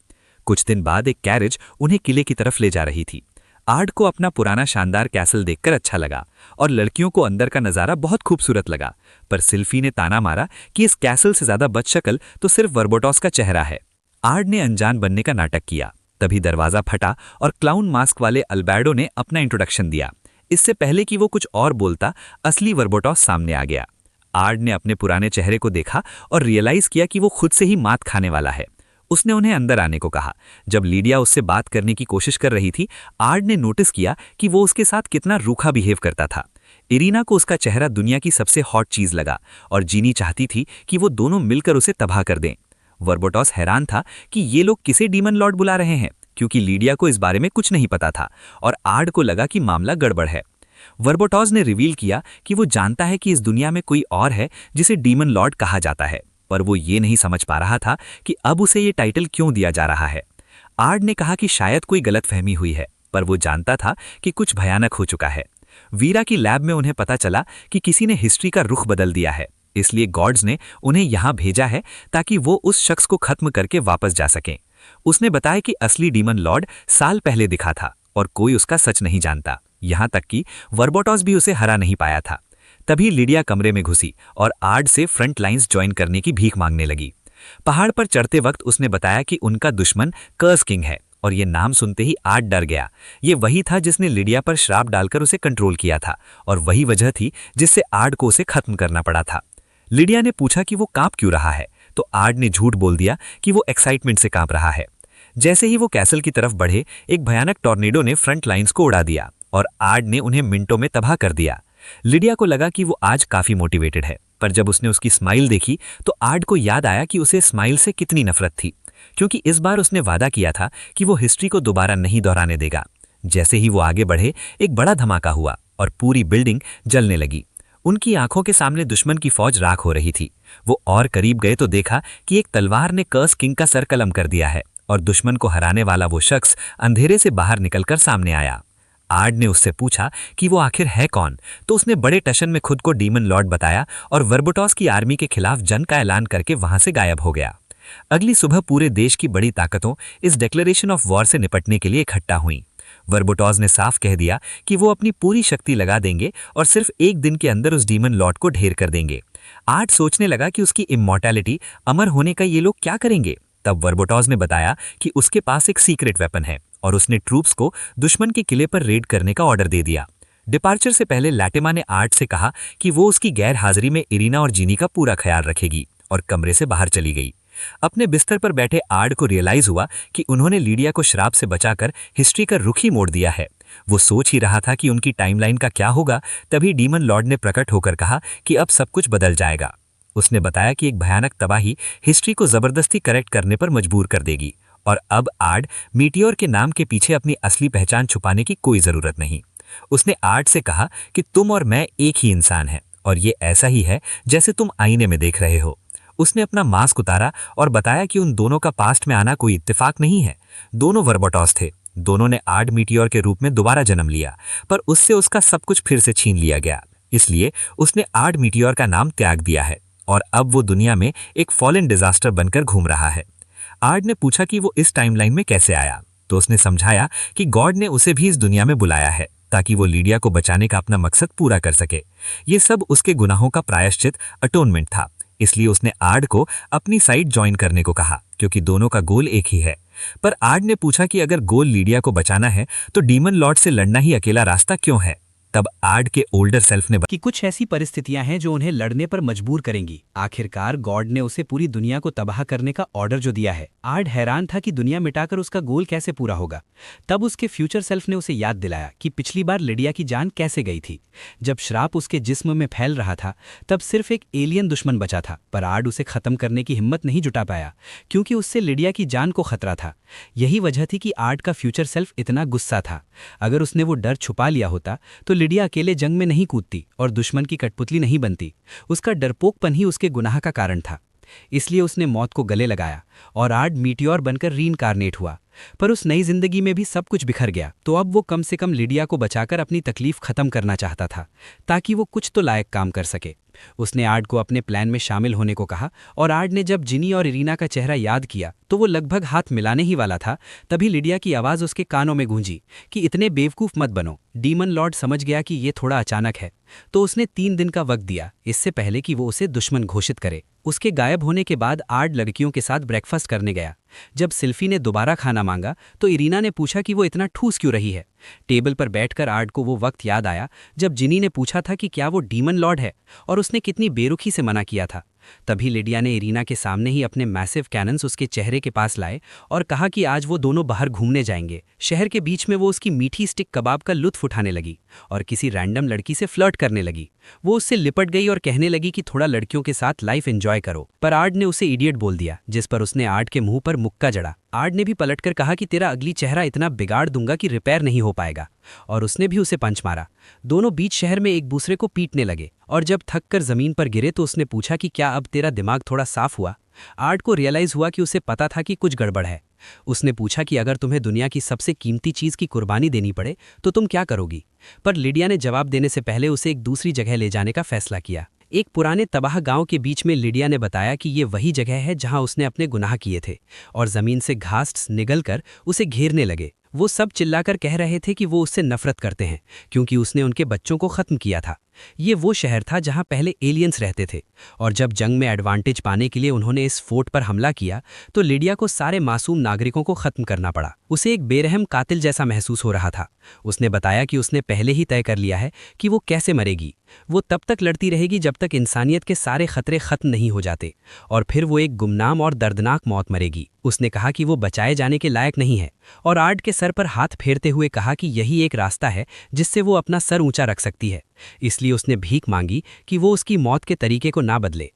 कुछ दिन बाद एक कैरेज उन्हें किले की तरफ ले जा रही थी। आर्ड को अपना पुराना शानदार कैसल देखकर अच्छा लगा और लड़कियों को अंदर का नजारा बहुत खूबसूरत लगा, पर सिल्फी ने ताना मारा कि इस कैसल से ज्यादा बदशक्ल तो सिर्फ वर्बोटॉस का चेहरा है। आर्ड ने अनजान बनने का नाटक किया। तभी दरवाजा फटा और क्लाउन मास्क वाले अल्बर्डो ने अपना इंट्रोडक्शन दिया। इससे पहले कि वो कुछ और बोलता, असली वर्बोटॉस सामने आ गया। आर्ड ने अपने पुराने चेहरे को देखा और रियलाइज किया कि वो खुद से ही मात खाने वाला है। उसने उन्हें अंदर आने को कहा। जब लीडिया उससे बात करने की कोशिश कर रही थी, आर्ड ने नोटिस किया कि वो उसके साथ कितना रूखा बिहेव करता था। इरीना को उसका चेहरा दुनिया की सबसे हॉट चीज लगा और जीनी चाहती थी कि वो दोनों मिलकर उसे तबाह कर दें। वर्बोटॉस हैरान था कि ये लोग किसे डीमन लॉर्ड बुला रहे हैं, क्योंकि लीडिया को इस बारे में कुछ नहीं पता था और आर्ड को लगा कि मामला गड़बड़ है। वर्बोटॉस ने रिवील किया कि वो जानता है कि इस दुनिया में कोई और है जिसे डीमन लॉर्ड कहा जाता है, पर वो ये नहीं समझ पा रहा था कि अब उसे ये टाइटल क्यों दिया जा रहा है। आर्ड ने कहा कि शायद कोई गलतफहमी हुई है, पर वो जानता था कि कुछ भयानक हो चुका है। वीरा की लैब में उन्हें पता चला कि किसी ने हिस्ट्री का रुख बदल दिया है, इसलिए गॉड्स ने उन्हें यहां भेजा है ताकि वो उस शख्स को खत्म करके वापस जा सकें। उसने बताया कि असली डीमन लॉर्ड साल पहले दिखा था और कोई उसका सच नहीं जानता। यहाँ तक कि वर्बोटॉस भी उसे हरा नहीं पाया था। तभी लिडिया कमरे में घुसी और आर्ड से फ्रंट लाइंस ज्वाइन करने की भीख मांगने लगी। पहाड़ पर चढ़ते वक्त उसने बताया कि उनका दुश्मन कर्स किंग है, और ये नाम सुनते ही आर्ड डर गया। ये वही था जिसने लिडिया पर श्राप डालकर उसे कंट्रोल किया था, और वही वजह थी जिससे आर्ड को उसे खत्म करना पड़ा था। लिडिया ने पूछा कि वो कांप क्यों रहा है, तो आर्ड ने झूठ बोल दिया कि वो एक्साइटमेंट से कांप रहा है। जैसे ही वो कैसल की तरफ बढ़े, एक भयानक टॉर्नेडो ने फ्रंट लाइंस को उड़ा दिया और आर्ड ने उन्हें मिनटों में तबाह कर दिया। लिडिया को लगा कि वो आज काफी मोटिवेटेड है, पर जब उसने उसकी स्माइल देखी तो आर्ड को याद आया कि उसे स्माइल से कितनी नफरत थी, क्योंकि इस बार उसने वादा किया था कि वो हिस्ट्री को दोबारा नहीं दोहराने देगा। जैसे ही वो आगे बढ़े, एक बड़ा धमाका हुआ और पूरी बिल्डिंग जलने लगी। उनकी आंखों के सामने दुश्मन की फौज राख हो रही थी। वो और करीब गए तो देखा कि एक तलवार ने कर्स किंग का सर कलम कर दिया है और दुश्मन को हराने वाला वो शख्स अंधेरे से बाहर निकलकर सामने आया। आर्ड ने उससे पूछा कि वो आखिर है कौन, तो उसने बड़े टशन में खुद को डीमन लॉर्ड बताया और वर्बोटॉस की आर्मी के खिलाफ जंग का ऐलान करके वहां से गायब हो गया। अगली सुबह पूरे देश की बड़ी ताकतों इस डिक्लेरेशन ऑफ वॉर से निपटने के लिए इकट्ठा हुई। वर्बोटॉस ने साफ कह दिया कि वो अपनी पूरी शक्ति लगा देंगे और सिर्फ एक दिन के अंदर उस डीमन लॉर्ड को ढेर कर देंगे। आर्ड सोचने लगा कि उसकी इमॉर्टैलिटी, अमर होने का ये लोग क्या करेंगे। तब वर्बोटॉस ने बताया कि उसके पास एक सीक्रेट वेपन है और उसने ट्रूप्स को दुश्मन के किले पर रेड करने का ऑर्डर दे दिया। डिपार्चर से पहले लैटिमा ने आर्ड से कहा कि वो उसकी गैर हाजिरी में इरीना और जीनी का पूरा ख्याल रखेगी, और कमरे से बाहर चली गई। अपने बिस्तर पर बैठे आर्ड को रियलाइज हुआ कि उन्होंने लिडिया को श्राप से बचाकर हिस्ट्री का रुख ही मोड़ दिया है। वो सोच ही रहा था कि उनकी टाइमलाइन का क्या होगा, तभी डीमन लॉर्ड ने प्रकट होकर कहा कि अब सब कुछ बदल जाएगा। उसने बताया कि एक भयानक तबाही हिस्ट्री को जबरदस्ती करेक्ट करने पर मजबूर कर देगी, और अब आर्ड मीटियोर के नाम के पीछे अपनी असली पहचान छुपाने की कोई जरूरत नहीं। उसने आर्ड से कहा कि तुम और मैं एक ही इंसान हैं, और ये ऐसा ही है जैसे तुम आईने में देख रहे हो। उसने अपना मास्क उतारा और बताया कि उन दोनों का पास्ट में आना कोई इत्तेफाक नहीं है। दोनों वर्बोटॉस थे। दोनों ने आर्ड मीटियोर के रूप में दोबारा जन्म लिया, पर उससे उसका सब कुछ फिर से छीन लिया गया। इसलिए उसने आर्ड मीटियोर का नाम त्याग दिया है, और अब वो दुनिया में एक फॉलन डिजास्टर बनकर घूम रहा है। आर्ड ने पूछा कि वो इस टाइमलाइन में कैसे आया, तो उसने समझाया कि गॉड ने उसे भी इस दुनिया में बुलाया है ताकि वो लिडिया को बचाने का अपना मकसद पूरा कर सके। ये सब उसके गुनाहों का प्रायश्चित, अटोनमेंट था। इसलिए उसने आर्ड को अपनी साइड ज्वाइन करने को कहा, क्योंकि दोनों का गोल एक ही है। पर आर्ड ने पूछा कि अगर गोल लिडिया को बचाना है तो डीमन लॉर्ड से लड़ना ही अकेला रास्ता क्यों है। तब आर्ड के ओल्डर सेल्फ ने कि कुछ ऐसी परिस्थितियां हैं जो उन्हें लड़ने पर मजबूर करेंगी। आखिरकार गॉड ने उसे पूरी दुनिया को तबाह करने का ऑर्डर जो दिया है। आर्ड हैरान था कि दुनिया मिटाकर उसका गोल कैसे पूरा होगा। तब उसके फ्यूचर सेल्फ ने उसे याद दिलाया कि पिछली बार लिडिया की जान कैसे गई थी। जब श्राप उसके जिस्म में फैल रहा था तब सिर्फ एक एलियन दुश्मन बचा था, पर आर्ड उसे खत्म करने की हिम्मत नहीं जुटा पाया, क्योंकि उससे लिडिया की जान को खतरा था। यही वजह थी कि आर्ड का फ्यूचर सेल्फ इतना गुस्सा था। अगर उसने वो डर छुपा लिया होता तो लिडिया अकेले जंग में नहीं कूदती और दुश्मन की कठपुतली नहीं बनती। उसका डरपोकपन ही उसके गुनाह का कारण था। इसलिए उसने मौत को गले लगाया और आर्ड मीटियोर बनकर रीइंकार्नेट हुआ। पर उस नई जिंदगी में भी सब कुछ बिखर गया, तो अब वो कम से कम लिडिया को बचाकर अपनी तकलीफ खत्म करना चाहता था, ताकि वो कुछ तो लायक काम कर सके। उसने आर्ड को अपने प्लान में शामिल होने को कहा, और आर्ड ने जब जिनी और इरीना का चेहरा याद किया तो वो लगभग हाथ मिलाने ही वाला था। तभी लिडिया की आवाज़ उसके कानों में गूंजी कि इतने बेवकूफ़ मत बनो। डीमन लॉर्ड समझ गया कि ये थोड़ा अचानक है, तो उसने 3 दिन का वक्त दिया, इससे पहले कि वो उसे दुश्मन घोषित करे। उसके गायब होने के बाद आर्ड लड़कियों के साथ ब्रेकफास्ट करने गया। जब सिल्फी ने दोबारा खाना मांगा तो इरीना ने पूछा कि वो इतना ठूस क्यों रही है। टेबल पर बैठकर आर्ड को वो वक्त याद आया जब जिनी ने पूछा था कि क्या वो डीमन लॉर्ड है, और उसने कितनी बेरुखी से मना किया था। तभी लिडिया ने इरीना के सामने ही अपने मैसिव कैनन्स उसके चेहरे के पास लाए और कहा कि आज वो दोनों बाहर घूमने जाएंगे। शहर के बीच में वो उसकी मीठी स्टिक कबाब का लुत्फ उठाने लगी और किसी रैंडम लड़की से फ्लर्ट करने लगी। वो उससे लिपट गई और कहने लगी कि थोड़ा लड़कियों के साथ लाइफ एंजॉय करो, पर आर्ड ने उसे इडियट बोल दिया, जिस पर उसने आर्ड के मुंह पर मुक्का जड़ा। आर्ड ने भी पलटकर कहा कि तेरा अगली चेहरा इतना बिगाड़ दूंगा कि रिपेयर नहीं हो पाएगा, और उसने भी उसे पंच मारा। दोनों बीच शहर में एक दूसरे को पीटने लगे, और जब थक कर जमीन पर गिरे तो उसने पूछा कि क्या अब तेरा दिमाग थोड़ा साफ हुआ। आर्ड को रियलाइज हुआ कि उसे पता था कि कुछ गड़बड़ है। उसने पूछा कि अगर तुम्हें दुनिया की सबसे कीमती चीज की कुर्बानी देनी पड़े तो तुम क्या करोगी। पर लिडिया ने जवाब देने से पहले उसे एक दूसरी जगह ले जाने का फैसला किया। एक पुराने तबाह गांव के बीच में लिडिया ने बताया कि ये वही जगह है जहां उसने अपने गुनाह किए थे, और जमीन से घास निगलकर उसे घेरने लगे। वो सब चिल्लाकर कह रहे थे कि वो उससे नफरत करते हैं क्योंकि उसने उनके बच्चों को खत्म किया था। ये वो शहर था जहां पहले एलियंस रहते थे, और जब जंग में एडवांटेज पाने के लिए उन्होंने इस फोर्ट पर हमला किया तो लिडिया को सारे मासूम नागरिकों को खत्म करना पड़ा। उसे एक बेरहम कातिल जैसा महसूस हो रहा था। उसने बताया कि उसने पहले ही तय कर लिया है कि वो कैसे मरेगी। वो तब तक लड़ती रहेगी जब तक इंसानियत के सारे खतरे खत्म नहीं हो जाते, और फिर वो एक गुमनाम और दर्दनाक मौत मरेगी। उसने कहा कि वो बचाए जाने के लायक नहीं है, और आर्ड के सर पर हाथ फेरते हुए कहा कि यही एक रास्ता है जिससे वो अपना सर ऊंचा रख सकती है। इसलिए उसने भीख मांगी कि वो उसकी मौत के तरीके को ना बदले।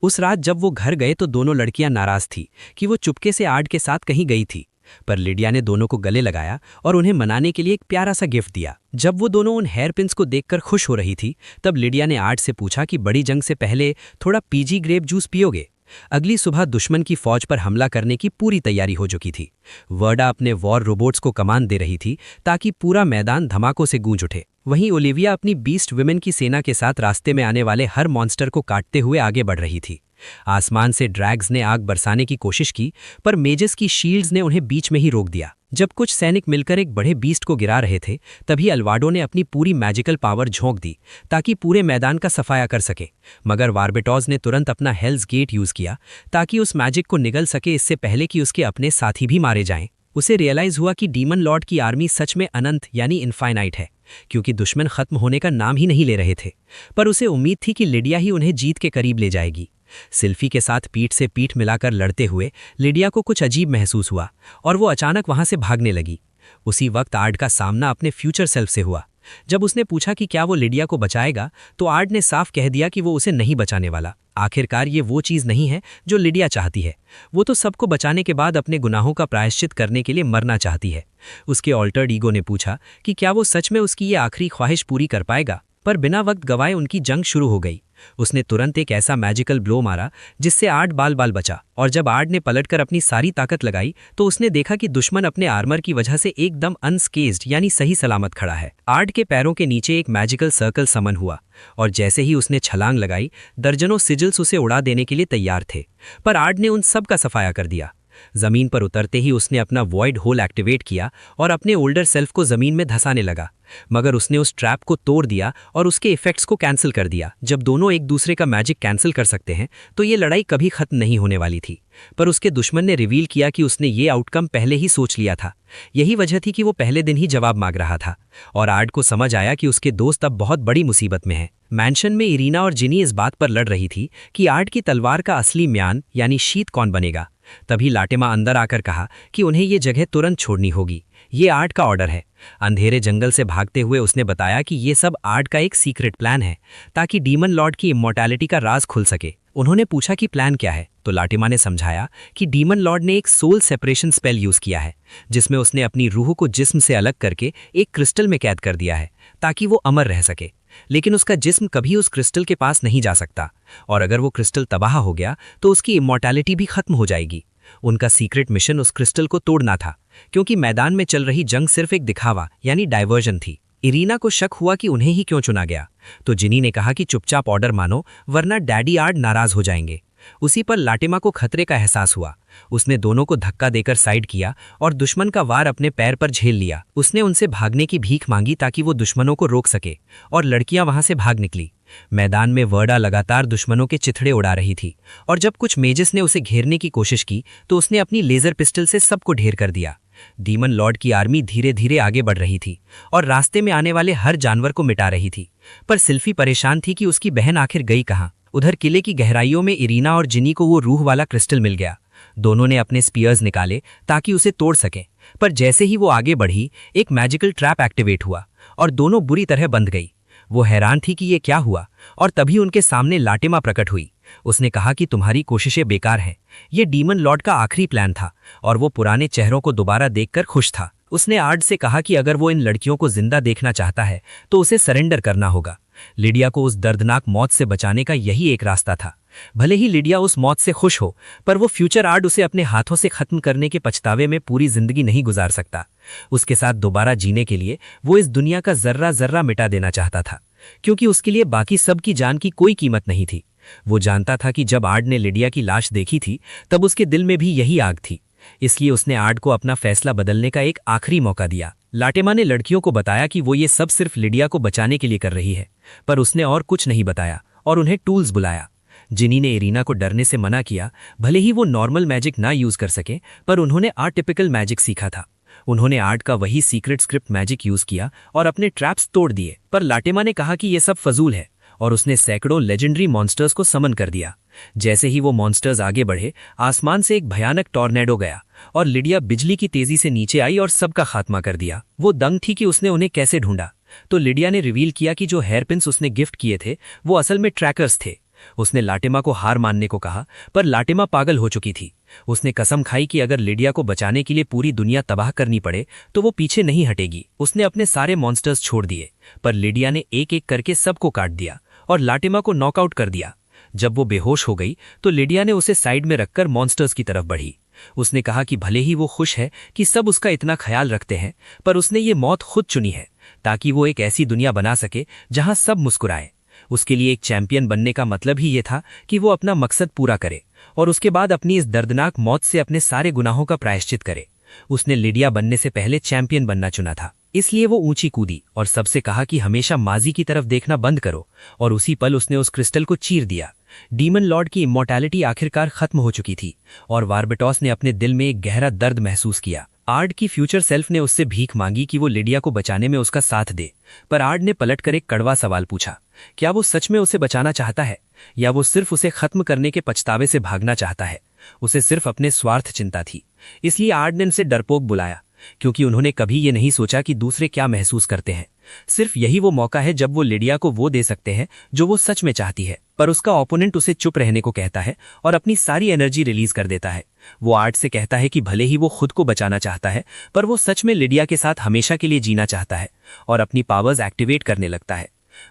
उस रात जब वो घर गए तो दोनों लड़कियां नाराज थी कि वो चुपके से आर्ड के साथ कहीं गई थी, पर लिडिया ने दोनों को गले लगाया और उन्हें मनाने के लिए एक प्यारा सा गिफ्ट दिया। जब वो दोनों उन हेयर पिन्स को देखकर खुश हो रही थी तब लिडिया ने आर्ड से पूछा कि बड़ी जंग से पहले थोड़ा पीजी ग्रेप जूस पियोगे। अगली सुबह दुश्मन की फौज पर हमला करने की पूरी तैयारी हो चुकी थी। वर्डा अपने वॉर रोबोट्स को कमान दे रही थी ताकि पूरा मैदान धमाकों से गूंज उठे। वहीं ओलिविया अपनी बीस्ट वुमेन की सेना के साथ रास्ते में आने वाले हर मॉन्स्टर को काटते हुए आगे बढ़ रही थी। आसमान से ड्रैग्स ने आग बरसाने की कोशिश की, पर मेजेस की शील्ड्स ने उन्हें बीच में ही रोक दिया। जब कुछ सैनिक मिलकर एक बड़े बीस्ट को गिरा रहे थे तभी अल्वाडो ने अपनी पूरी मैजिकल पावर झोंक दी ताकि पूरे मैदान का सफाया कर सके, मगर वार्बेटॉज ने तुरंत अपना हेल्स गेट यूज किया ताकि उस मैजिक को निगल सके इससे पहले कि उसके अपने साथी भी मारे जाएं। उसे रियलाइज हुआ कि डीमन लॉर्ड की आर्मी सच में अनंत यानी इनफाइनाइट है, क्योंकि दुश्मन खत्म होने का नाम ही नहीं ले रहे थे। पर उसे उम्मीद थी कि लिडिया ही उन्हें जीत के करीब ले जाएगी। सिल्फी के साथ पीठ से पीठ मिलाकर लड़ते हुए लिडिया को कुछ अजीब महसूस हुआ और वो अचानक वहां से भागने लगी। उसी वक्त आर्ड का सामना अपने फ्यूचर सेल्फ से हुआ। जब उसने पूछा कि क्या वो लिडिया को बचाएगा तो आर्ड ने साफ कह दिया कि वो उसे नहीं बचाने वाला। आखिरकार ये वो चीज़ नहीं है जो लिडिया चाहती है। वो तो सबको बचाने के बाद अपने गुनाहों का प्रायश्चित करने के लिए मरना चाहती है। उसके ऑल्टर्ड ईगो ने पूछा कि क्या वो सच में उसकी ये आखिरी ख्वाहिश पूरी कर पाएगा, पर बिना वक्त गवाए उनकी जंग शुरू हो गई। उसने तुरंत एक ऐसा मैजिकल ब्लो मारा जिससे आर्ड बाल बाल बचा, और जब आर्ड ने पलटकर अपनी सारी ताकत लगाई तो उसने देखा कि दुश्मन अपने आर्मर की वजह से एकदम अनस्केज्ड यानी सही सलामत खड़ा है। आर्ड के पैरों के नीचे एक मैजिकल सर्कल समन हुआ, और जैसे ही उसने छलांग लगाई दर्जनों सिजिल्स उसे उड़ा देने के लिए तैयार थे, पर आर्ड ने उन सब का सफाया कर दिया। जमीन पर उतरते ही उसने अपना वॉइड होल एक्टिवेट किया और अपने ओल्डर सेल्फ को जमीन में धंसाने लगा, मगर उसने उस ट्रैप को तोड़ दिया और उसके इफेक्ट्स को कैंसिल कर दिया। जब दोनों एक दूसरे का मैजिक कैंसिल कर सकते हैं तो ये लड़ाई कभी खत्म नहीं होने वाली थी। पर उसके दुश्मन ने रिवील किया कि उसने ये आउटकम पहले ही सोच लिया था। यही वजह थी कि वो पहले दिन ही जवाब मांग रहा था, और आर्ड को समझ आया कि उसके दोस्त अब बहुत बड़ी मुसीबत में हैं। मैंशन में इरीना और जिनी इस बात पर लड़ रही थी कि आर्ड की तलवार का असली म्यान यानी शीत कौन बनेगा। तभी लाटिमा अंदर आकर कहा कि उन्हें ये जगह तुरंत छोड़नी होगी, ये आर्ड का ऑर्डर है। अंधेरे जंगल से भागते हुए उसने बताया कि ये सब आर्ड का एक सीक्रेट प्लान है ताकि डीमन लॉर्ड की इमॉर्टैलिटी का राज खुल सके। उन्होंने पूछा कि प्लान क्या है, तो लाटिमा ने समझाया कि डीमन लॉर्ड ने एक सोल सेपरेशन स्पेल यूज किया है जिसमें उसने अपनी रूह को जिस्म से अलग करके एक क्रिस्टल में कैद कर दिया है ताकि वो अमर रह सके, लेकिन उसका जिस्म कभी उस क्रिस्टल के पास नहीं जा सकता, और अगर वो क्रिस्टल तबाह हो गया तो उसकी इमॉर्टैलिटी भी खत्म हो जाएगी। उनका सीक्रेट मिशन उस क्रिस्टल को तोड़ना था, क्योंकि मैदान में चल रही जंग सिर्फ एक दिखावा यानी डाइवर्जन थी। इरीना को शक हुआ कि उन्हें ही क्यों चुना गया, तो जिनी ने कहा कि चुपचाप ऑर्डर मानो वरना डैडी आर्ड नाराज हो जाएंगे। उसी पर लाटिमा को खतरे का एहसास हुआ। उसने दोनों को धक्का देकर साइड किया और दुश्मन का वार अपने पैर पर झेल लिया। उसने उनसे भागने की भीख मांगी ताकि वो दुश्मनों को रोक सके, और लड़कियां वहां से भाग निकली। मैदान में वर्डा लगातार दुश्मनों के चिथड़े उड़ा रही थी, और जब कुछ मेजेस ने उसे घेरने की कोशिश की तो उसने अपनी लेजर पिस्टल से सबको ढेर कर दिया। डीमन लॉर्ड की आर्मी धीरे धीरे आगे बढ़ रही थी और रास्ते में आने वाले हर जानवर को मिटा रही थी, पर सिल्फी परेशान थी कि उसकी बहन आखिर गई कहाँ। उधर किले की गहराइयों में इरीना और जिनी को वो रूह वाला क्रिस्टल मिल गया। दोनों ने अपने स्पीयर्स निकाले ताकि उसे तोड़ सकें, पर जैसे ही वो आगे बढ़ी एक मैजिकल ट्रैप एक्टिवेट हुआ और दोनों बुरी तरह बंध गई। वो हैरान थी कि ये क्या हुआ, और तभी उनके सामने लाटिमा प्रकट हुई। उसने कहा कि तुम्हारी कोशिशें बेकार हैं। ये डीमन लॉर्ड का आखिरी प्लान था, और वो पुराने चेहरों को दोबारा देखकर खुश था। उसने आर्ड से कहा कि अगर वो इन लड़कियों को जिंदा देखना चाहता है तो उसे सरेंडर करना होगा। लिडिया को उस दर्दनाक मौत से बचाने का यही एक रास्ता था। भले ही लिडिया उस मौत से खुश हो, पर वो फ्यूचर आर्ड उसे अपने हाथों से खत्म करने के पछतावे में पूरी जिंदगी नहीं गुजार सकता। उसके साथ दोबारा जीने के लिए वो इस दुनिया का जर्रा जर्रा मिटा देना चाहता था, क्योंकि उसके लिए बाकी सब की जान की कोई कीमत नहीं थी। वो जानता था कि जब आर्ड ने लिडिया की लाश देखी थी तब उसके दिल में भी यही आग थी, इसलिए उसने आर्ड को अपना फैसला बदलने का एक आखिरी मौका दिया। लाटेमा ने लड़कियों को बताया कि वो ये सब सिर्फ लिडिया को बचाने के लिए कर रही है, पर उसने और कुछ नहीं बताया और उन्हें टूल्स बुलाया। जिनी ने इरीना को डरने से मना किया। भले ही वो नॉर्मल मैजिक ना यूज कर सके, पर उन्होंने आर्टिपिकल मैजिक सीखा था। उन्होंने आर्ट का वही सीक्रेट स्क्रिप्ट मैजिक यूज किया और अपने ट्रैप्स तोड़ दिए। पर लाटेमा ने कहा कि ये सब फजूल है और उसने सैकड़ों लेजेंडरी मॉन्स्टर्स को समन कर दिया। जैसे ही वो मॉन्स्टर्स आगे बढ़े, आसमान से एक भयानक टॉर्नेडो गया और लिडिया बिजली की तेजी से नीचे आई और सबका खात्मा कर दिया। वो दंग थी कि उसने उन्हें कैसे ढूंढा। तो लिडिया ने रिवील किया कि जो हेयरपिन्स उसने गिफ्ट किए थे वो असल में ट्रैकर्स थे। उसने लाटेमा को हार मानने को कहा, पर लाटेमा पागल हो चुकी थी। उसने कसम खाई कि अगर लिडिया को बचाने के लिए पूरी दुनिया तबाह करनी पड़े तो वो पीछे नहीं हटेगी। उसने अपने सारे मॉन्स्टर्स छोड़ दिए, पर लिडिया ने एक एक करके सबको काट दिया और लाटेमा को नॉकआउट कर दिया। जब वो बेहोश हो गई तो लिडिया ने उसे साइड में रखकर मॉन्स्टर्स की तरफ बढ़ी। उसने कहा कि भले ही वो खुश है कि सब उसका इतना ख्याल रखते हैं, पर उसने ये मौत खुद चुनी है ताकि वो एक ऐसी दुनिया बना सके जहां सब मुस्कुराए। उसके लिए एक चैंपियन बनने का मतलब ही ये था कि वो अपना मकसद पूरा करे और उसके बाद अपनी इस दर्दनाक मौत से अपने सारे गुनाहों का प्रायश्चित करे। उसने लिडिया बनने से पहले चैंपियन बनना चुना था, इसलिए वो ऊंची कूदी और सबसे कहा कि हमेशा माजी की तरफ देखना बंद करो, और उसी पल उसने उस क्रिस्टल को चीर दिया। डीमन लॉर्ड की इमॉर्टैलिटी आखिरकार खत्म हो चुकी थी और वारबटॉस ने अपने दिल में एक गहरा दर्द महसूस किया। आर्ड की फ्यूचर सेल्फ ने उससे भीख मांगी कि वो लिडिया को बचाने में उसका साथ दे, पर आर्ड ने पलटकर एक कड़वा सवाल पूछा, क्या वो सच में उसे बचाना चाहता है या वो सिर्फ उसे खत्म करने के पछतावे से भागना चाहता है। उसे सिर्फ अपने स्वार्थ चिंता थी, इसलिए आर्ड ने उनसे डरपोक बुलाया, क्योंकि उन्होंने कभी ये नहीं सोचा कि दूसरे क्या महसूस करते हैं। सिर्फ यही वो मौका है जब वो लिडिया को वो दे सकते हैं जो वो सच में चाहती है, पर उसका ओपोनेंट उसे चुप रहने को कहता है और अपनी सारी एनर्जी रिलीज कर देता है। वो आर्ट से कहता है कि भले ही वो खुद को बचाना चाहता है, पर वो सच में लिडिया के साथ हमेशा के लिए जीना चाहता है और अपनी पावर्स एक्टिवेट करने लगता है।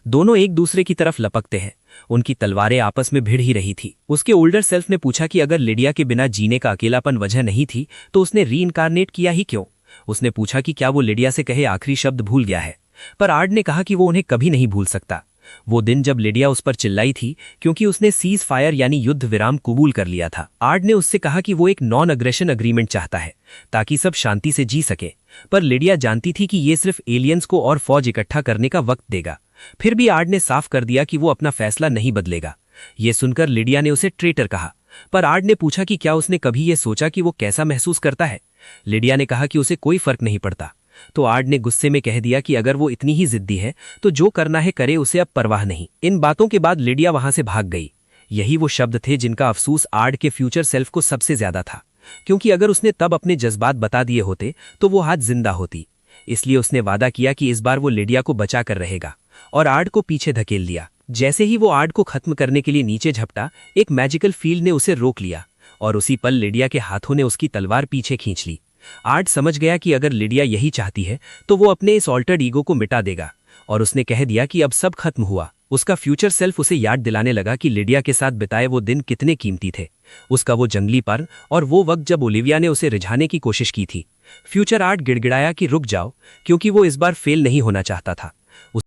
दोनों एक दूसरे की तरफ लपकते हैं। उनकी तलवारें आपस में भिड़ ही रही थी। उसके ओल्डर सेल्फ ने पूछा कि अगर लिडिया के बिना जीने का अकेलापन वजह नहीं थी तो उसने रीइंकारनेट किया ही क्यों। उसने पूछा कि क्या वो लिडिया से कहे आखिरी शब्द भूल गया है, पर आर्ड ने कहा कि वो उन्हें कभी नहीं भूल सकता। वो दिन जब लिडिया उस पर चिल्लाई थी क्योंकि उसने सीज फायर यानी युद्ध विराम कबूल कर लिया था। आर्ड ने उससे कहा कि वो एक नॉन अग्रेशन अग्रीमेंट चाहता है ताकि सब शांति से जी सके, पर लिडिया जानती थी कि ये सिर्फ एलियंस को और फौज इकट्ठा करने का वक्त देगा। फिर भी आर्ड ने साफ कर दिया कि वो अपना फैसला नहीं बदलेगा। ये सुनकर लिडिया ने उसे ट्रेटर कहा, पर आर्ड ने पूछा कि क्या उसने कभी ये सोचा कि वो कैसा महसूस करता है। लिडिया ने कहा कि उसे कोई फर्क नहीं पड़ता। तो आर्ड ने गुस्से में कह दिया कि अगर वो इतनी ही जिद्दी है तो जो करना है करे, उसे अब परवाह नहीं। इन बातों के बाद लिडिया वहां से भाग गई। यही वो शब्द थे जिनका अफसोस आर्ड के फ्यूचर सेल्फ को सबसे ज्यादा था, क्योंकि अगर उसने तब अपने जज्बात बता दिए होते तो वो आज जिंदा होती। इसलिए उसने वादा किया कि इस बार वो लिडिया को बचा कर रहेगा और आर्ड को पीछे धकेल दिया। जैसे ही वो आर्ड को खत्म करने के लिए नीचे झपटा, एक मैजिकल फील्ड ने उसे रोक लिया और उसी पल लिडिया के हाथों ने उसकी तलवार पीछे खींच ली। आर्ड समझ गया कि अगर लिडिया यही चाहती है तो वो अपने इस ऑल्टर्ड ईगो को मिटा देगा, और उसने कह दिया कि अब सब खत्म हुआ। उसका फ्यूचर सेल्फ उसे याद दिलाने लगा कि लिडिया के साथ बिताए वो दिन कितने कीमती थे। उसका वो जंगली पर और वो वक्त जब ओलिविया ने उसे रिझाने की कोशिश की थी। फ्यूचर आर्ड गिड़गिड़ाया कि रुक जाओ, क्योंकि वो इस बार फेल नहीं होना चाहता था।